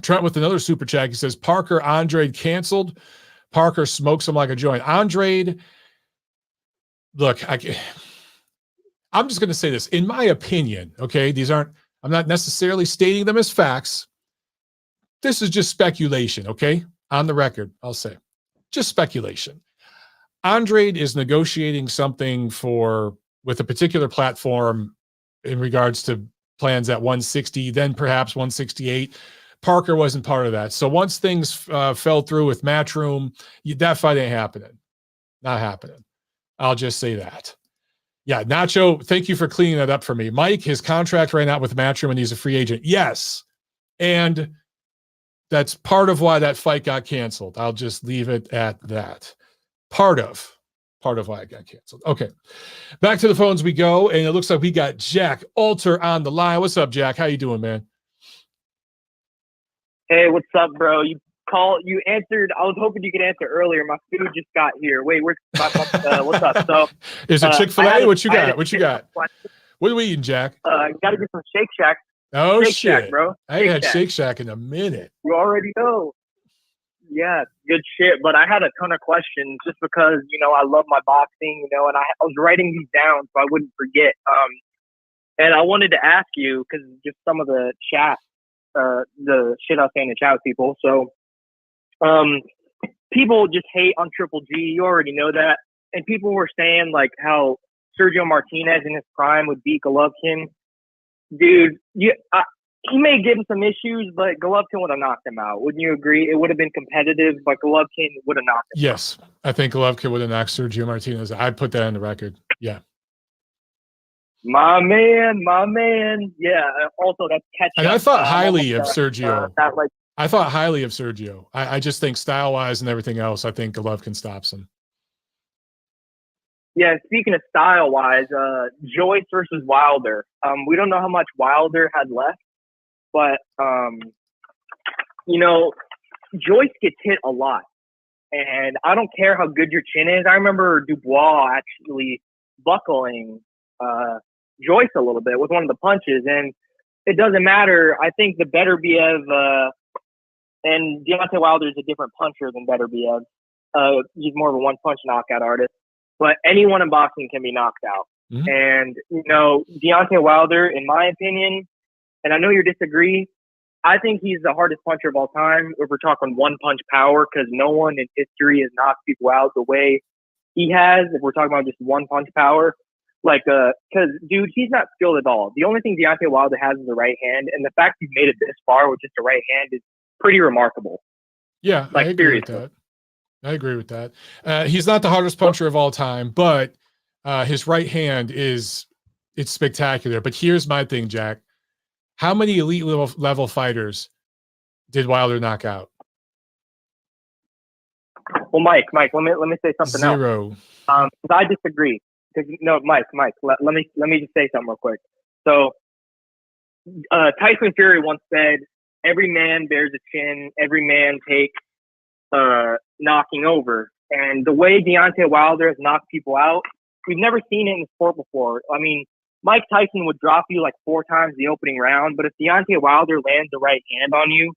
Speaker 1: Trent with another super chat. He says Parker Andre canceled. Parker smokes him like a joint. Andrade, look, I'm just going to say this. In my opinion, okay, I'm not necessarily stating them as facts. This is just speculation, okay? On the record, I'll say. Just speculation. Andrade is negotiating something with a particular platform in regards to plans at 160, then perhaps 168. Parker wasn't part of that. So once things fell through with Matchroom, that fight ain't happening. Not happening. I'll just say that. Yeah, Nacho, thank you for cleaning that up for me. Mike, his contract ran out with Matchroom and he's a free agent. Yes. And that's part of why that fight got canceled. I'll just leave it at that. Part of why it got canceled. Okay. Back to the phones we go. And it looks like we got Jack Alter on the line. What's up, Jack? How you doing, man?
Speaker 6: Hey, what's up, bro? You answered. I was hoping you could answer earlier. My food just got here. Wait, what's up? So,
Speaker 1: is it Chick-fil-A? What you got? What are we eating, Jack?
Speaker 6: Got to get some Shake Shack.
Speaker 1: Oh,
Speaker 6: Shake
Speaker 1: shit.
Speaker 6: Shack, bro.
Speaker 1: I ain't had Shake Shack in a minute.
Speaker 6: You already know. Yeah, good shit. But I had a ton of questions just because, I love my boxing, and I was writing these down so I wouldn't forget. And I wanted to ask you, because just some of the chat, the shit I was saying to chat with people. So, people just hate on Triple G. You already know that. And people were saying, like, how Sergio Martinez in his prime would beat Golovkin. Dude, he may give him some issues, but Golovkin would have knocked him out. Wouldn't you agree? It would have been competitive, but Golovkin would have knocked him out.
Speaker 1: Yes, I think Golovkin would have knocked Sergio Martinez. I'd put that on the record. Yeah.
Speaker 6: My man. Yeah. Also, that's catch.
Speaker 1: And I thought highly of Sergio. I thought highly of Sergio. I just think style-wise and everything else, I think Golovkin stops him.
Speaker 6: Yeah, speaking of style-wise, Joyce versus Wilder. We don't know how much Wilder had left, but, Joyce gets hit a lot. And I don't care how good your chin is. I remember Dubois actually buckling Joyce a little bit with one of the punches. And it doesn't matter. I think the Beterbiev and Deontay Wilder is a different puncher than Beterbiev. He's more of a one-punch knockout artist. But anyone in boxing can be knocked out. Mm-hmm. And, Deontay Wilder, in my opinion, and I know you disagree, I think he's the hardest puncher of all time if we're talking one-punch power, because no one in history has knocked people out the way he has, if we're talking about just one-punch power. Like, because, dude, he's not skilled at all. The only thing Deontay Wilder has is the right hand, and the fact he's made it this far with just the right hand is pretty remarkable.
Speaker 1: Yeah, like, I agree with that. I agree with that. He's not the hardest puncher of all time, but his right hand it's spectacular. But here's my thing, Jack. How many elite level fighters did Wilder knock out?
Speaker 6: Well, Mike, let me say something else.
Speaker 1: Zero.
Speaker 6: I disagree. Mike, let me just say something real quick. So, Tyson Fury once said, "Every man bears a chin. Every man takes knocking over." And the way Deontay Wilder has knocked people out, we've never seen it in the sport before. I mean, Mike Tyson would drop you like 4 times the opening round, but if Deontay Wilder lands the right hand on you,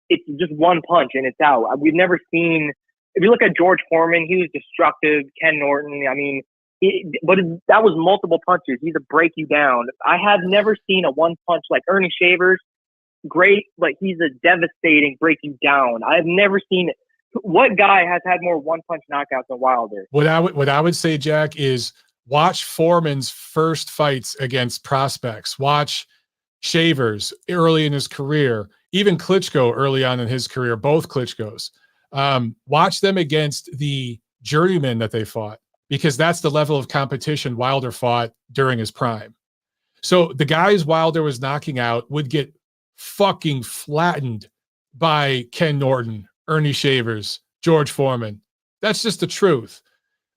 Speaker 6: it's just one punch and it's out. We've never seen, if you look at George Foreman, he was destructive. Ken Norton, I mean, that was multiple punches. He's a break you down. I have never seen a one punch like Ernie Shavers. Great, but he's a devastating break you down. I've never seen it. What guy has had more one-punch knockouts than Wilder? What
Speaker 1: I would say, Jack, is watch Foreman's first fights against prospects. Watch Shavers early in his career, even Klitschko early on in his career, both Klitschkos. Watch them against the journeymen that they fought, because that's the level of competition Wilder fought during his prime. So the guys Wilder was knocking out would get fucking flattened by Ken Norton, Ernie Shavers, George Foreman. That's just the truth.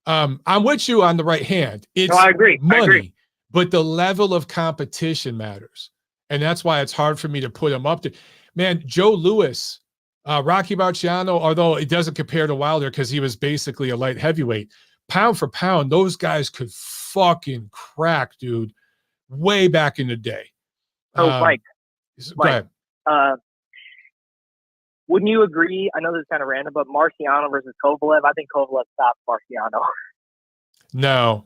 Speaker 1: I'm with you on the right hand.
Speaker 6: I agree.
Speaker 1: Money,
Speaker 6: I agree.
Speaker 1: But the level of competition matters. And that's why it's hard for me to put him up to. Man, Joe Louis, Rocky Marciano, although it doesn't compare to Wilder because he was basically a light heavyweight, pound for pound, those guys could fucking crack, dude, way back in the day.
Speaker 6: Mike.
Speaker 1: Go ahead.
Speaker 6: wouldn't you agree? I know this is kind of random, but Marciano versus Kovalev, I think Kovalev stopped Marciano.
Speaker 1: No,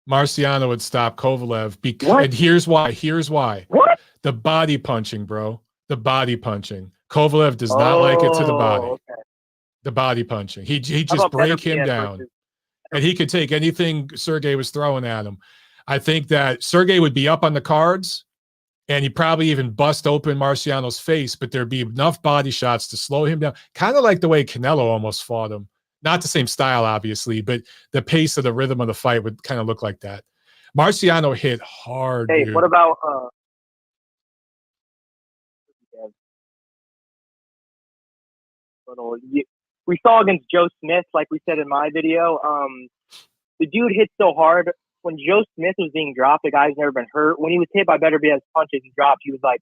Speaker 1: Marciano would stop Kovalev because,
Speaker 6: What?
Speaker 1: and here's why. Here's why.
Speaker 6: What?
Speaker 1: The body punching, bro. The body punching. Kovalev does not like it to the body.
Speaker 6: Okay.
Speaker 1: The body punching. He
Speaker 6: How
Speaker 1: just
Speaker 6: about
Speaker 1: break him
Speaker 6: Beterbiev
Speaker 1: down,
Speaker 6: versus-
Speaker 1: and he could take anything Sergey was throwing at him. I think that Sergey would be up on the cards, and he'd probably even bust open Marciano's face, but there'd be enough body shots to slow him down. Kind of like the way Canelo almost fought him. Not the same style, obviously, but the pace of the rhythm of the fight would kind of look like that. Marciano hit hard.
Speaker 6: Hey,
Speaker 1: dude.
Speaker 6: what about we saw against Joe Smith, like we said in my video, the dude hit so hard when Joe Smith was being dropped, the guy's never been hurt. When he was hit by Beterbiev's punches and dropped, he was like,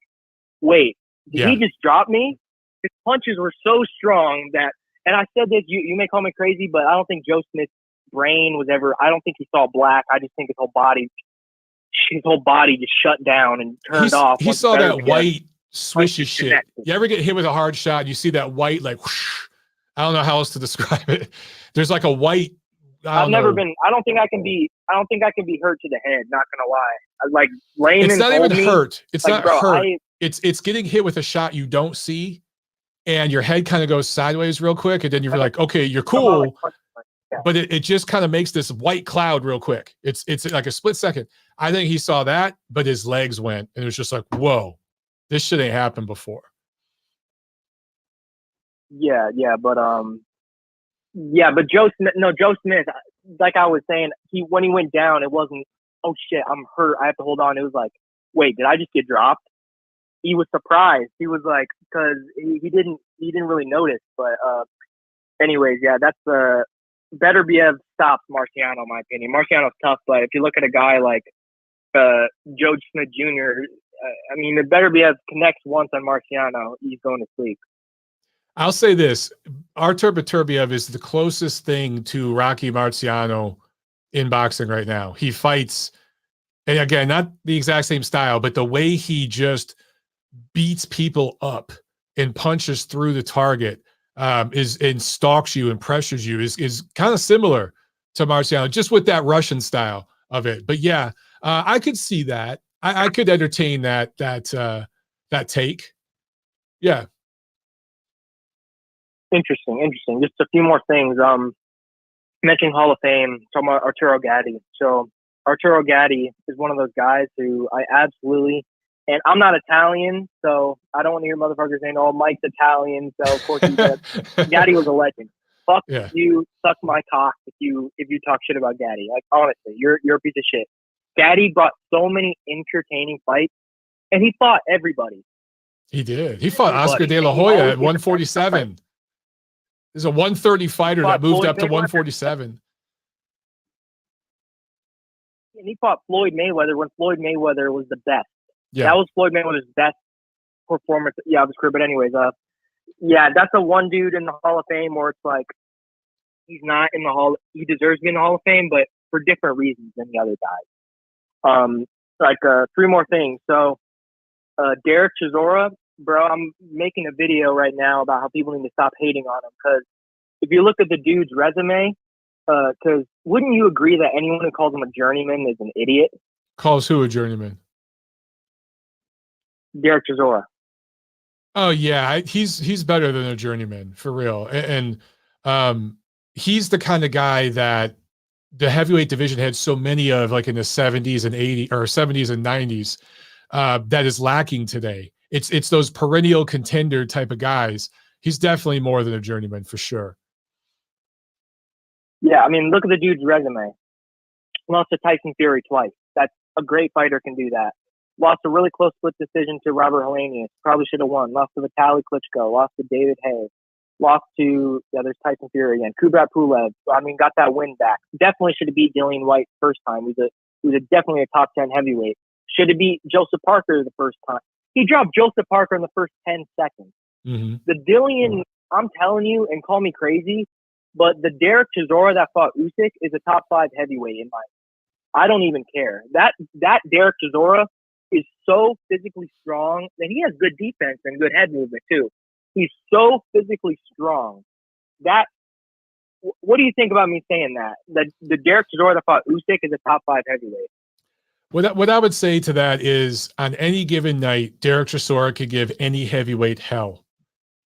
Speaker 6: wait, did he just drop me? His punches were so strong that, and I said this, you may call me crazy, but I don't think Joe Smith's brain was ever, I don't think he saw black. I just think his whole body just shut down and turned off.
Speaker 1: He saw that white swishy shit. You ever get hit with a hard shot and you see that white, like, whoosh, I don't know how else to describe it. There's like a white, I don't think I can be hurt to the head, not gonna lie. Like Layman, it's not even hurt. It's
Speaker 6: like,
Speaker 1: not hurt. It's getting hit with a shot you don't see, and your head kind of goes sideways real quick, and then you're like, okay, you're cool. But it just kind of makes this white cloud real quick. It's like a split second. I think he saw that, but his legs went, and it was just like, whoa, this shit ain't happened before.
Speaker 6: But Joe Smith, like I was saying, when he went down, it wasn't, oh shit, I'm hurt, I have to hold on. It was like, wait, did I just get dropped? He was surprised. He was like, because he didn't really notice. But anyways, yeah, that's Beterbiev stops Marciano, in my opinion. Marciano's tough, but if you look at a guy like Joe Smith Jr., I mean, if Beterbiev connects once on Marciano, he's going to sleep.
Speaker 1: I'll say this. Artur Beterbiev is the closest thing to Rocky Marciano in boxing right now. He fights, and again, not the exact same style, but the way he just beats people up and punches through the target and stalks you and pressures you is kind of similar to Marciano, just with that Russian style of it. But yeah, I could see that. I could entertain that take. Yeah.
Speaker 6: Interesting. Just a few more things. Mentioning Hall of Fame, talking about Arturo Gatti. So Arturo Gatti is one of those guys who I absolutely, and I'm not Italian, so I don't want to hear motherfuckers saying, "Oh, Mike's Italian," so of course he does. Gatti was a legend. Fuck you, suck my cock if you talk shit about Gatti. Like honestly, you're a piece of shit. Gatti brought so many entertaining fights, and he fought everybody.
Speaker 1: He did. He fought Oscar De La Hoya at 147. There's a 130 fighter that moved up to 147.
Speaker 6: And he fought Floyd Mayweather when Floyd Mayweather was the best.
Speaker 1: Yeah.
Speaker 6: That was Floyd Mayweather's best performance of his career. But anyways, that's the one dude in the Hall of Fame where it's like he's not in the Hall. He deserves to be in the Hall of Fame, but for different reasons than the other guys. Three more things. So Derek Chisora, bro, I'm making a video right now about how people need to stop hating on him, because if you look at the dude's resume, because wouldn't you agree that anyone who calls him a journeyman is an idiot?
Speaker 1: Calls who a journeyman?
Speaker 6: Derek Chisora.
Speaker 1: Oh yeah, he's better than a journeyman for real, and he's the kind of guy that the heavyweight division had so many of, like in the 70s and 80s or 70s and 90s, that is lacking today. It's those perennial contender type of guys. He's definitely more than a journeyman for sure.
Speaker 6: Yeah, I mean, look at the dude's resume. Lost to Tyson Fury twice. That's a great fighter can do that. Lost a really close split decision to Robert Helenius. Probably should have won. Lost to Vitaly Klitschko. Lost to David Hay. Lost to, there's Tyson Fury again. Kubrat Pulev. I mean, got that win back. Definitely should have beat Dillian White first time. He was definitely a top 10 heavyweight. Should have beat Joseph Parker the first time. He dropped Joseph Parker in the first 10 seconds.
Speaker 1: Mm-hmm.
Speaker 6: The Dillian, I'm telling you, and call me crazy, but the Derek Chisora that fought Usyk is a top 5 heavyweight in my. I don't even care. That Derek Chisora is so physically strong, and he has good defense and good head movement too. He's so physically strong. What do you think about me saying that? The Derek Chisora that fought Usyk is a top 5 heavyweight.
Speaker 1: What I would say to that is, on any given night, Derek Chisora could give any heavyweight hell.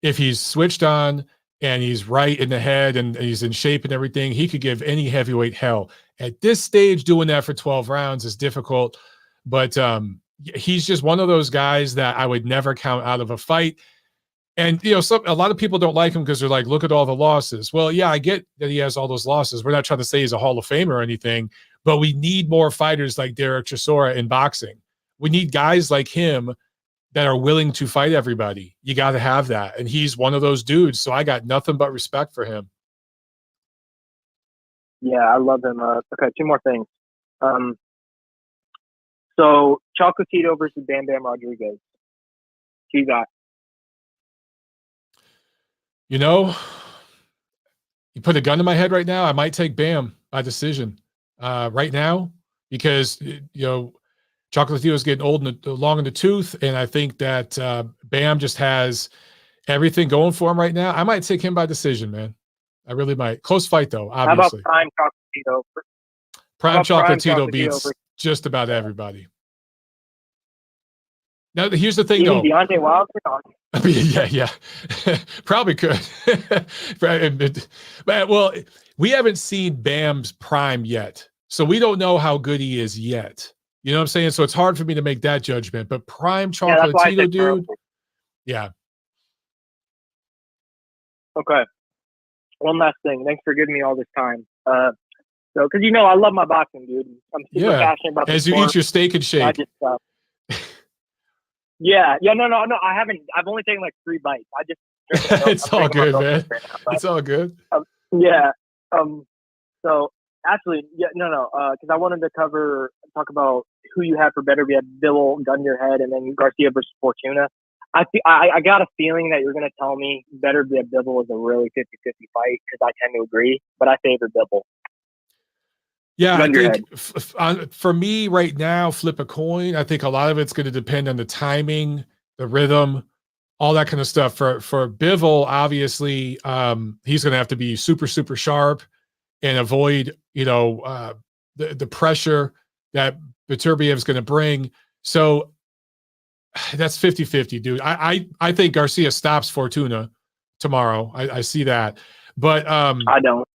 Speaker 1: If he's switched on and he's right in the head and he's in shape and everything, he could give any heavyweight hell. At this stage, doing that for 12 rounds is difficult, but he's just one of those guys that I would never count out of a fight. And, you know, a lot of people don't like him because they're like, look at all the losses. Well, yeah, I get that he has all those losses. We're not trying to say he's a Hall of Famer or anything, but we need more fighters like Derek Chisora in boxing. We need guys like him that are willing to fight everybody. You got to have that. And he's one of those dudes. So I got nothing but respect for him.
Speaker 6: Yeah, I love him. Okay, 2 more things. So Chocolatito versus Bambam Rodriguez. Who you got?
Speaker 1: You know, you put a gun to my head right now, I might take Bam by decision right now, because, you know, Chocolatito is getting old and long in the tooth, and I think that Bam just has everything going for him right now. I might take him by decision, man. I really might. Close fight, though, obviously.
Speaker 6: How about Prime Chocolatito?
Speaker 1: Prime Chocolatito beats just about everybody. Now, here's the thing,
Speaker 6: Even
Speaker 1: though.
Speaker 6: Deontay Wilder?
Speaker 1: Yeah. Probably could. But, well, we haven't seen Bam's prime yet, so we don't know how good he is yet. You know what I'm saying? So it's hard for me to make that judgment. But Prime Chocolatito, dude. Yeah.
Speaker 6: Okay. One last thing. Thanks for giving me all this time. So, because you know I love my boxing, dude. I'm super passionate about
Speaker 1: as you eat your steak and shake.
Speaker 6: I just, no. I haven't. I've only taken like 3 bites. I just.
Speaker 1: It's all good, man. It's all good.
Speaker 6: So actually, because I wanted to talk about who you had for better. We had Bill, gun to your head, and then Garcia versus Fortuna. I got a feeling that you're going to tell me better be a Bibble is a really 50-50 fight, because I tend to agree, but I favor Bibble.
Speaker 1: Yeah, I think for me right now, flip a coin. I think a lot of it's going to depend on the timing, the rhythm, all that kind of stuff. For Bivol, obviously, he's going to have to be super, super sharp and avoid, the pressure that Beterbiev is going to bring. So that's 50-50, dude. I think Garcia stops Fortuna tomorrow. I see that, but
Speaker 6: I don't.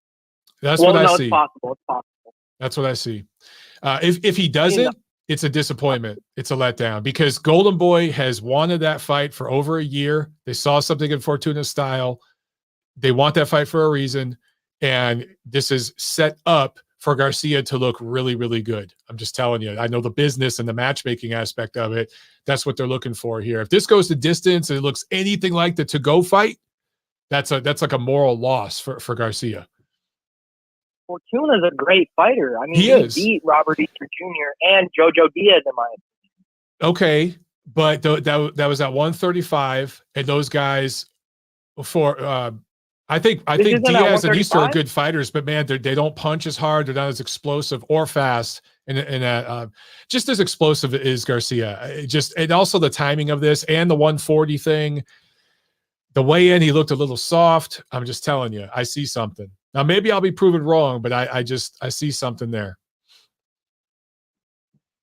Speaker 1: That's what I see.
Speaker 6: It's possible. It's possible.
Speaker 1: That's what I see. If he doesn't, it's a disappointment. It's a letdown, because Golden Boy has wanted that fight for over a year. They saw something in Fortuna's style. They want that fight for a reason, and this is set up for Garcia to look really, really good. I'm just telling you. I know the business and the matchmaking aspect of it. That's what they're looking for here. If this goes the distance and it looks anything like the to-go fight, that's like a moral loss for Garcia.
Speaker 6: Fortuna's a great fighter. I mean, he beat Robert Easter Jr. and Jojo Diaz in my opinion.
Speaker 1: Okay, but that was at 135, and those guys I think Diaz and Easter are good fighters, but man, they don't punch as hard. They're not as explosive or fast, and just as explosive as Garcia. And also the timing of this and the 140 thing. The weigh-in, he looked a little soft. I'm just telling you, I see something. Now, maybe I'll be proven wrong, but I see something there.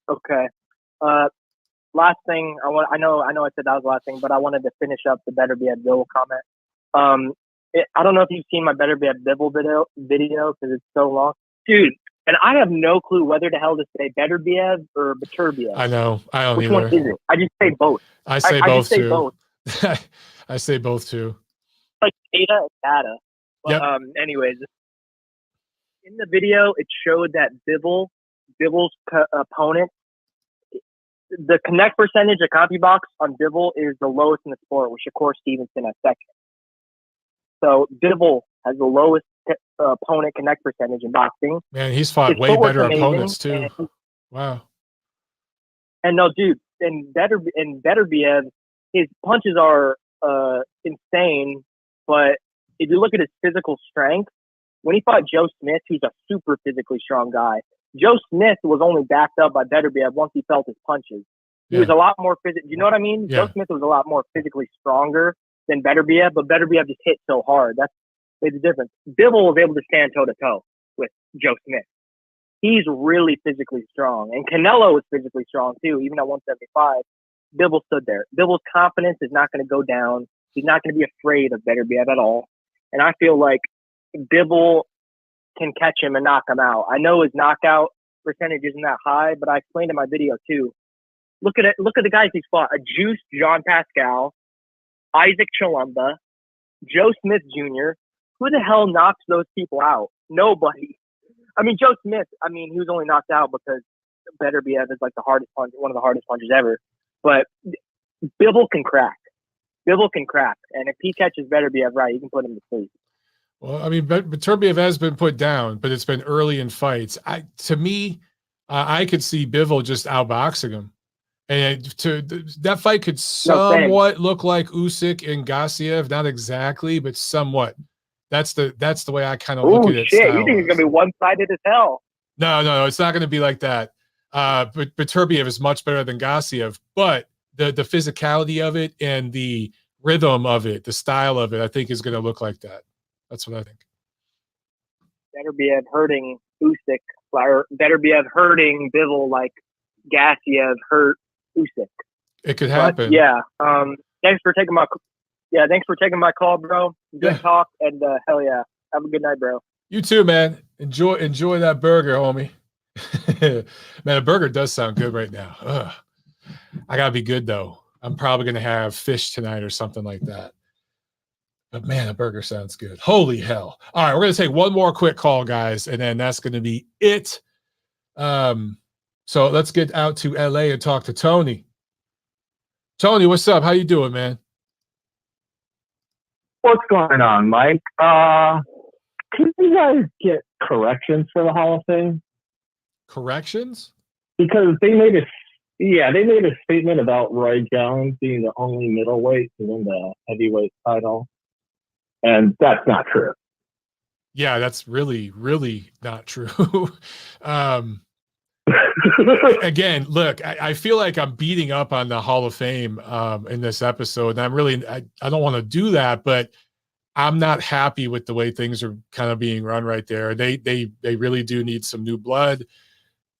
Speaker 6: Okay. Last thing, I know I said that was the last thing, but I wanted to finish up the Better Be at Bill comment. I don't know if you've seen my Better Be at Bibble video because it's so long. Dude, and I have no clue whether the hell to say Better Biev or Beterbiev.
Speaker 1: I know. I don't
Speaker 6: Which
Speaker 1: either.
Speaker 6: one is it? I just say both.
Speaker 1: I say both too.
Speaker 6: Both.
Speaker 1: I say both too.
Speaker 6: Like data. But,
Speaker 1: yep.
Speaker 6: Anyways, in the video, it showed that Bibble's opponent, the connect percentage of CompuBox on Bibble is the lowest in the sport, with Shakur Stevenson at second. So Bibble has the lowest opponent connect percentage in boxing.
Speaker 1: Man, he's fought way better opponents too. Wow.
Speaker 6: And no, dude, and Beterbiev, his punches are insane, but if you look at his physical strength, when he fought Joe Smith, who's a super physically strong guy, Joe Smith was only backed up by Beterbiev once he felt his punches. He was a lot more physical. You know what I mean?
Speaker 1: Yeah.
Speaker 6: Joe Smith was a lot more physically stronger than Beterbiev, but Beterbiev just hit so hard. That's made the difference. Bivol was able to stand toe to toe with Joe Smith. He's really physically strong, and Canelo was physically strong too, even at 175. Bivol stood there. Bivol's confidence is not going to go down. He's not going to be afraid of Beterbiev at all. And I feel like Bivol can catch him and knock him out. I know his knockout percentage isn't that high, but I explained in my video too. Look at it. Look at the guys he's fought: a juiced John Pascal, Isaac Chilumba, Joe Smith Jr. Who the hell knocks those people out? Nobody. I mean, Joe Smith. I mean, he was only knocked out because Beterbiev is like the hardest punch, one of the hardest punchers ever. But Bivol can crack. Bivol can crack, and if he catches Beterbiev right, he can put him to sleep.
Speaker 1: Well, I mean, Beterbiev has been put down, but it's been early in fights. To me, I could see Bivol just outboxing him, and that fight could somewhat look like Usyk and Garcia, not exactly, but somewhat. That's the way I kind of look at it.
Speaker 6: Shit, you think it's gonna be one-sided as hell?
Speaker 1: No, it's not going to be like that. But Beterbiev is much better than Garcia, but the physicality of it and the rhythm of it, the style of it, I think is going to look like that. That's what I think.
Speaker 6: Beterbiev hurting Usyk, or Beterbiev hurting Bivol like Gassiev hurt Usyk.
Speaker 1: It could happen.
Speaker 6: But yeah. Thanks for taking my call, bro. Good talk, and hell yeah. Have a good night, bro.
Speaker 1: You too, man. Enjoy that burger, homie. Man, a burger does sound good right now. Ugh. I gotta be good though. I'm probably gonna have fish tonight or something like that. But man, a burger sounds good. Holy hell. All right, we're going to take one more quick call, guys, and then that's going to be it. So let's get out to LA and talk to Tony. Tony, what's up? How you doing, man?
Speaker 7: What's going on, Mike? Can you guys get corrections for the Hall of Fame?
Speaker 1: Corrections?
Speaker 7: Because they made a statement about Roy Jones being the only middleweight to win the heavyweight title. And that's not true.
Speaker 1: Yeah, that's really, really not true. Again, look, I feel like I'm beating up on the Hall of Fame in this episode. And I don't want to do that, but I'm not happy with the way things are kind of being run right there. They really do need some new blood,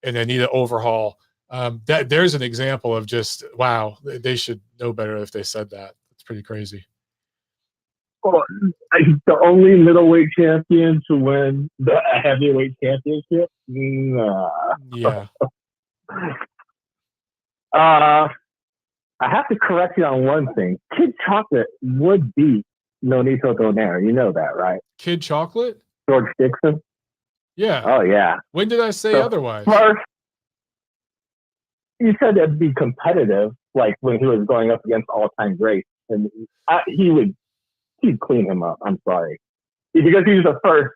Speaker 1: and they need an overhaul. There's an example of just, wow, they should know better if they said that. It's pretty crazy.
Speaker 7: Well, the only middleweight champion to win the heavyweight championship? Nah.
Speaker 1: Yeah.
Speaker 7: I have to correct you on one thing. Kid Chocolate would beat Nonito Donaire. You know that, right?
Speaker 1: Kid Chocolate?
Speaker 7: George Dixon?
Speaker 1: Yeah.
Speaker 7: Oh, yeah.
Speaker 1: When did I say otherwise?
Speaker 7: First, you said it'd be competitive, like when he was going up against all-time greats. And he'd clean him up. I'm sorry. Because he was the first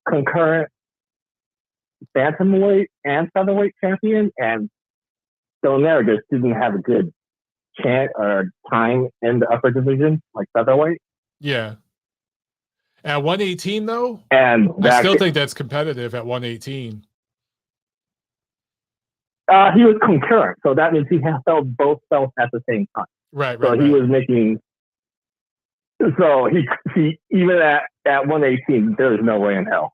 Speaker 7: concurrent bantamweight and featherweight champion, and Donaire just didn't have a good chance or time in the upper division, like featherweight.
Speaker 1: Yeah. At 118, though?
Speaker 7: And
Speaker 1: I still think that's competitive at 118.
Speaker 7: He was concurrent, so that means he held both belts at the same time.
Speaker 1: Right.
Speaker 7: So he was making. So he even at 118, there's no way in hell.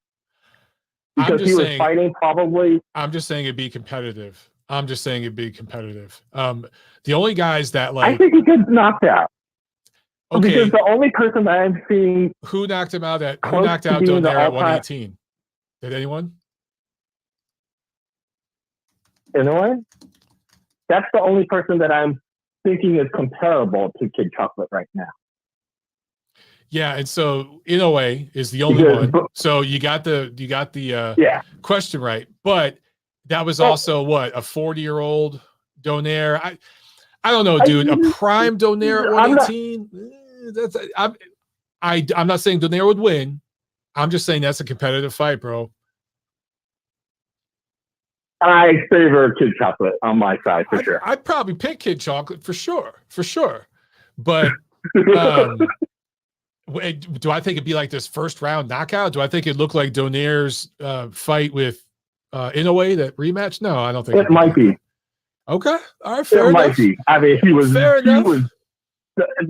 Speaker 7: Because he was fighting probably.
Speaker 1: I'm just saying it'd be competitive. The only guys that
Speaker 7: I think he gets knocked out.
Speaker 1: Okay.
Speaker 7: Because the only person that I'm seeing.
Speaker 1: Who knocked out Donaire at 118? Did anyone?
Speaker 7: Anyone? That's the only person that I'm thinking is comparable to Kid Chocolate right now.
Speaker 1: Yeah, and so Inoue is the only one. So you got the question right, but that was also what, a 40-year-old Donaire. I don't know, dude. A prime Donaire at 118. I'm not saying Donaire would win. I'm just saying that's a competitive fight, bro.
Speaker 7: I favor Kid Chocolate on my side for sure.
Speaker 1: I'd probably pick Kid Chocolate for sure. But do I think it'd be like this first round knockout? Do I think it'd look like Donaire's fight with Inoue, that rematch? No, I don't think
Speaker 7: it might be.
Speaker 1: Okay, all right, fair enough.
Speaker 7: Might be. I mean, he was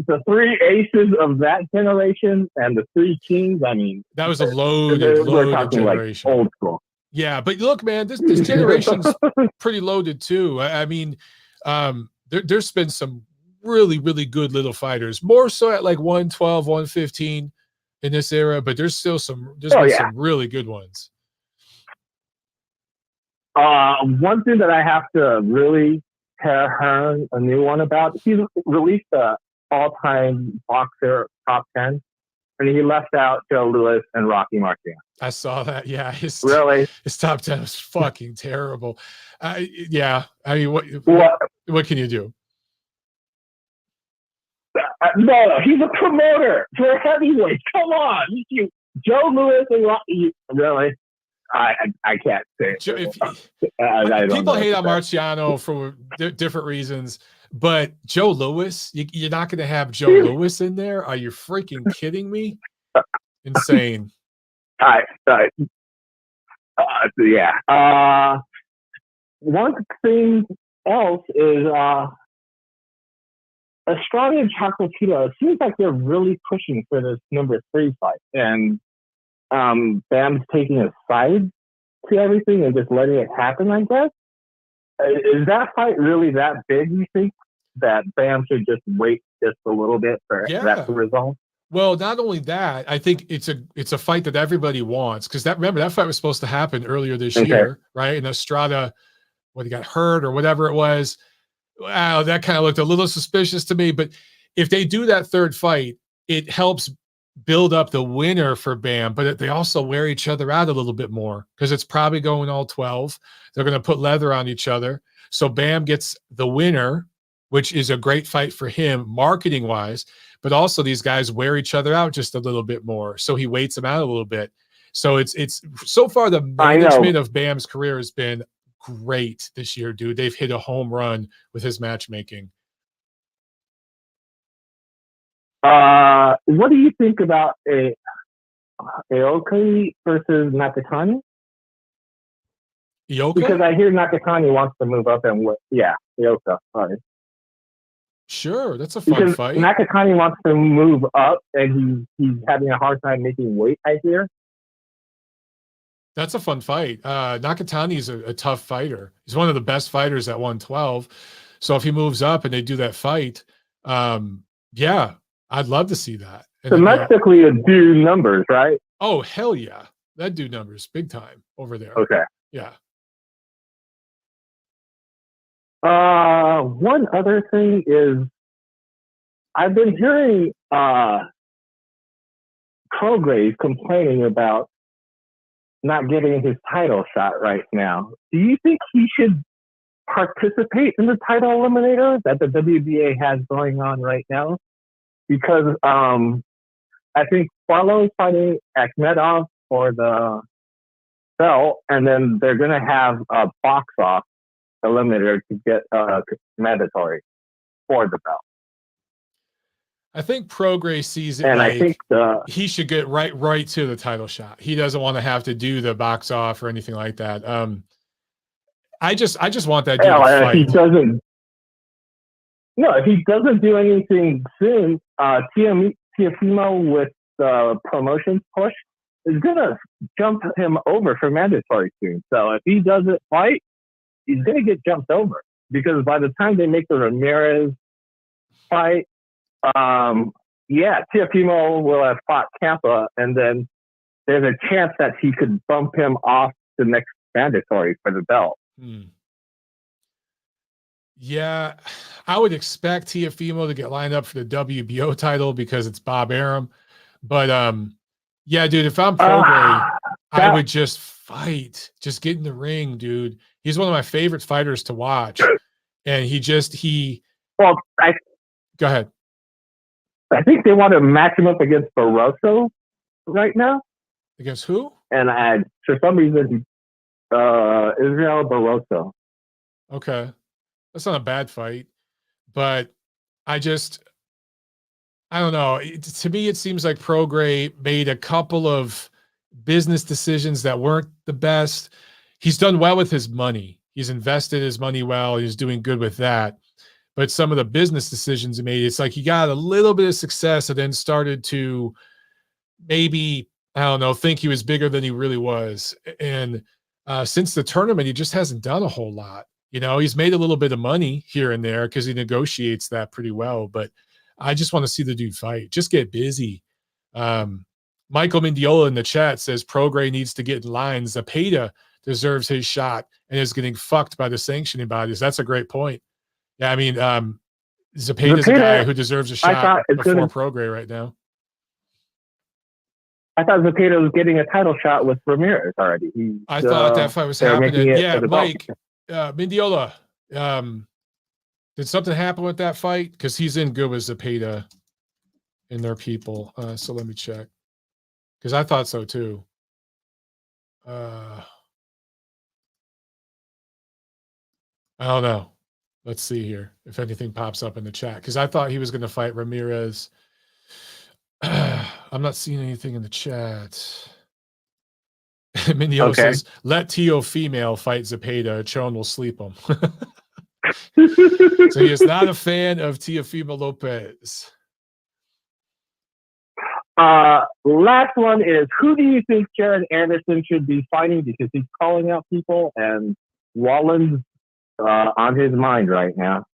Speaker 7: the three aces of that generation and the three kings. I mean,
Speaker 1: that was a
Speaker 7: we're
Speaker 1: loaded
Speaker 7: talking
Speaker 1: generation.
Speaker 7: like old school.
Speaker 1: Yeah, but look, man, this generation's pretty loaded too. I mean, there's been some really, really good little fighters, more so at like 112, 115 in this era, but there's still some really good ones.
Speaker 7: One thing that I have to really tell her a new one about, he's released the all-time boxer top 10, and he left out Joe Louis and Rocky Marciano.
Speaker 1: I saw that. Yeah, his top 10 was fucking terrible. Yeah, I mean, what can you do?
Speaker 7: No, he's a promoter for heavyweight. Come on, Joe Louis and Rocky. Really? I can't say it.
Speaker 1: People hate on Marciano for different reasons, but Joe Louis, you're not going to have Joe Louis in there? Are you freaking kidding me? Insane.
Speaker 7: Yeah. One thing else is Estrada and Chocolatito. It seems like they're really pushing for this number 3 fight, and Bam's taking a side to everything and just letting it happen, I guess. Is that fight really that big, you think, that Bam should just wait just a little bit for that to resolve?
Speaker 1: Well, not only that, I think it's a fight that everybody wants, because remember that fight was supposed to happen earlier this year, right? And Estrada, he got hurt or whatever it was. Wow, that kind of looked a little suspicious to me. But if they do that third fight, it helps build up the winner for Bam, but they also wear each other out a little bit more, because it's probably going all 12. They're going to put leather on each other. So Bam gets the winner, which is a great fight for him marketing wise, but also these guys wear each other out just a little bit more. So he waits them out a little bit. So it's so far the management of Bam's career has been great this year, dude. They've hit a home run with his matchmaking.
Speaker 7: What do you think about Aokai versus Nakatani?
Speaker 1: Aokai?
Speaker 7: Because I hear Nakatani wants to move up and Aokai. Sorry.
Speaker 1: Sure, that's a fun fight.
Speaker 7: Nakatani wants to move up, and he's having a hard time making weight, I hear.
Speaker 1: That's a fun fight. Nakatani is a tough fighter. He's one of the best fighters at 112. So if he moves up and they do that fight, yeah, I'd love to see that. And
Speaker 7: domestically, it'd do numbers, right?
Speaker 1: Oh, hell yeah. That'd do numbers big time over there.
Speaker 7: Okay.
Speaker 1: Yeah.
Speaker 7: One other thing is I've been hearing Prograis complaining about not getting his title shot right now. Do you think he should participate in the title eliminator that the WBA has going on right now? Because I think Barlow is fighting Akhmedov for the belt, and then they're going to have a box-off eliminator to get mandatory for the belt.
Speaker 1: I think Prograis sees it,
Speaker 7: and
Speaker 1: like
Speaker 7: I think
Speaker 1: he should get right to the title shot. He doesn't want to have to do the box off or anything like that. I just want that dude to fight.
Speaker 7: He doesn't. No, if he doesn't do anything soon, Teofimo with the promotions push is gonna jump him over for mandatory soon. So if he doesn't fight, he's gonna get jumped over, because by the time they make the Ramirez fight, Teofimo will have fought Campa, and then there's a chance that he could bump him off the next mandatory for the belt.
Speaker 1: Yeah, I would expect Teofimo to get lined up for the WBO title because it's Bob Arum. But yeah, dude, if I'm Prograis, I would just fight. Just get in the ring, dude. He's one of my favorite fighters to watch. And
Speaker 7: Well,
Speaker 1: go ahead.
Speaker 7: I think they want to match him up against Barroso right now.
Speaker 1: Against who?
Speaker 7: And for some reason, Israel Barroso.
Speaker 1: Okay. That's not a bad fight. But I don't know. To me, it seems like Prograis made a couple of business decisions that weren't the best. He's done well with his money. He's invested his money well. He's doing good with that. but some of the business decisions he made, it's like he got a little bit of success and then started to maybe, I don't know, think he was bigger than he really was. And since the tournament, he just hasn't done a whole lot. You know, he's made a little bit of money here and there because he negotiates that pretty well. But I just want to see the dude fight. Just get busy. Michael Mendiola in the chat says Prograis needs to get in line. Zepeda deserves his shot and is getting fucked by the sanctioning bodies. That's a great point. Yeah, I mean, Zepeda's a guy who deserves a shot before Prograis right now.
Speaker 7: I thought Zepeda was getting a title shot with Ramirez already.
Speaker 1: I thought that fight was happening. Yeah, Mike, Mendiola, did something happen with that fight? Because he's in good with Zepeda and their people. So let me check. Because I thought so too. I don't know. Let's see here if anything pops up in the chat. Because I thought he was going to fight Ramirez. I'm not seeing anything in the chat. Mendiola says, let Tio female fight Zepeda. Chon will sleep him. So he is not a fan of Teofimo Lopez.
Speaker 7: Last one is, who do you think Jared Anderson should be fighting? Because he's calling out people and Wallen's on his mind right now.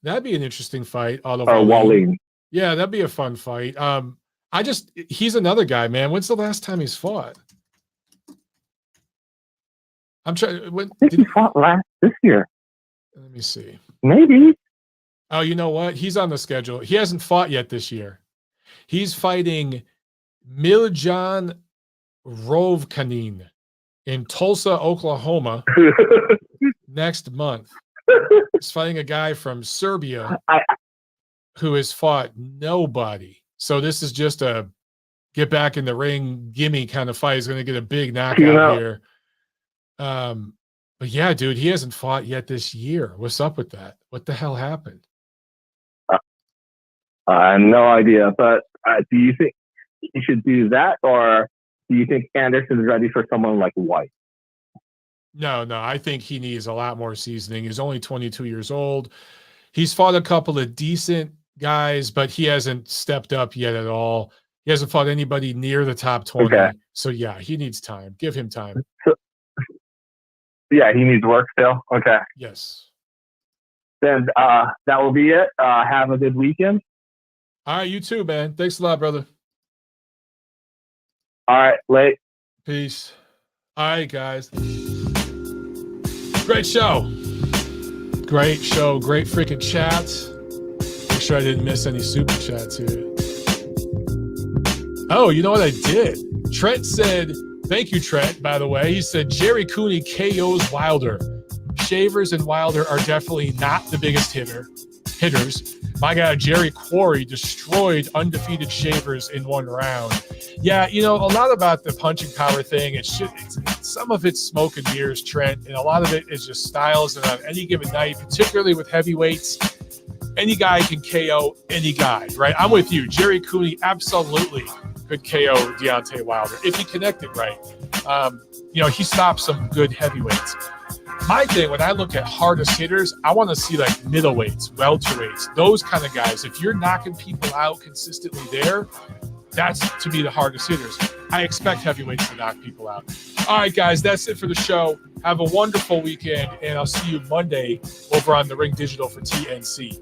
Speaker 1: That'd be an interesting fight.
Speaker 7: Walling.
Speaker 1: Yeah, that'd be a fun fight. He's another guy, man. When's the last time he's fought? I'm trying.
Speaker 7: I think he fought this year.
Speaker 1: Let me see.
Speaker 7: Maybe.
Speaker 1: Oh, you know what? He's on the schedule. He hasn't fought yet this year. He's fighting Miljan Rovkanin in Tulsa, Oklahoma next month. He's fighting a guy from Serbia who has fought nobody. So this is just a get back in the ring, gimme kind of fight. He's going to get a big knockout here. But yeah, dude, he hasn't fought yet this year. What's up with that? What the hell happened?
Speaker 7: I have no idea. But do you think he should do that, or do you think Anderson is ready for someone like White?
Speaker 1: No. I think he needs a lot more seasoning. He's only 22 years old. He's fought a couple of decent guys, but he hasn't stepped up yet at all. He hasn't fought anybody near the top 20. Okay. So yeah, he needs time. Give him time.
Speaker 7: Yeah, he needs work still. Okay.
Speaker 1: Yes.
Speaker 7: Then that will be it. Have a good weekend.
Speaker 1: All right, you too, man. Thanks a lot, brother.
Speaker 7: All right, late.
Speaker 1: Peace. All right, guys. Great show. Great show. Great freaking chat. Make sure I didn't miss any super chats here. Oh, you know what I did? Trent said, thank you, Trent, by the way. He said, Jerry Cooney KOs Wilder. Shavers and Wilder are definitely not the biggest hitters. My guy, Jerry Quarry, destroyed undefeated Shavers in one round. Yeah, you know, a lot about the punching power thing, it's some of it's smoke and mirrors, Trent, and a lot of it is just styles. And on any given night, particularly with heavyweights, any guy can KO any guy, right? I'm with you. Jerry Cooney absolutely could KO Deontay Wilder if he connected right. You know, he stopped some good heavyweights. My thing, when I look at hardest hitters, I want to see like middleweights, welterweights, those kind of guys. If you're knocking people out consistently there, that's, to me, the hardest hitters. I expect heavyweights to knock people out. All right, guys, that's it for the show. Have a wonderful weekend, and I'll see you Monday over on the Ring Digital for TNC.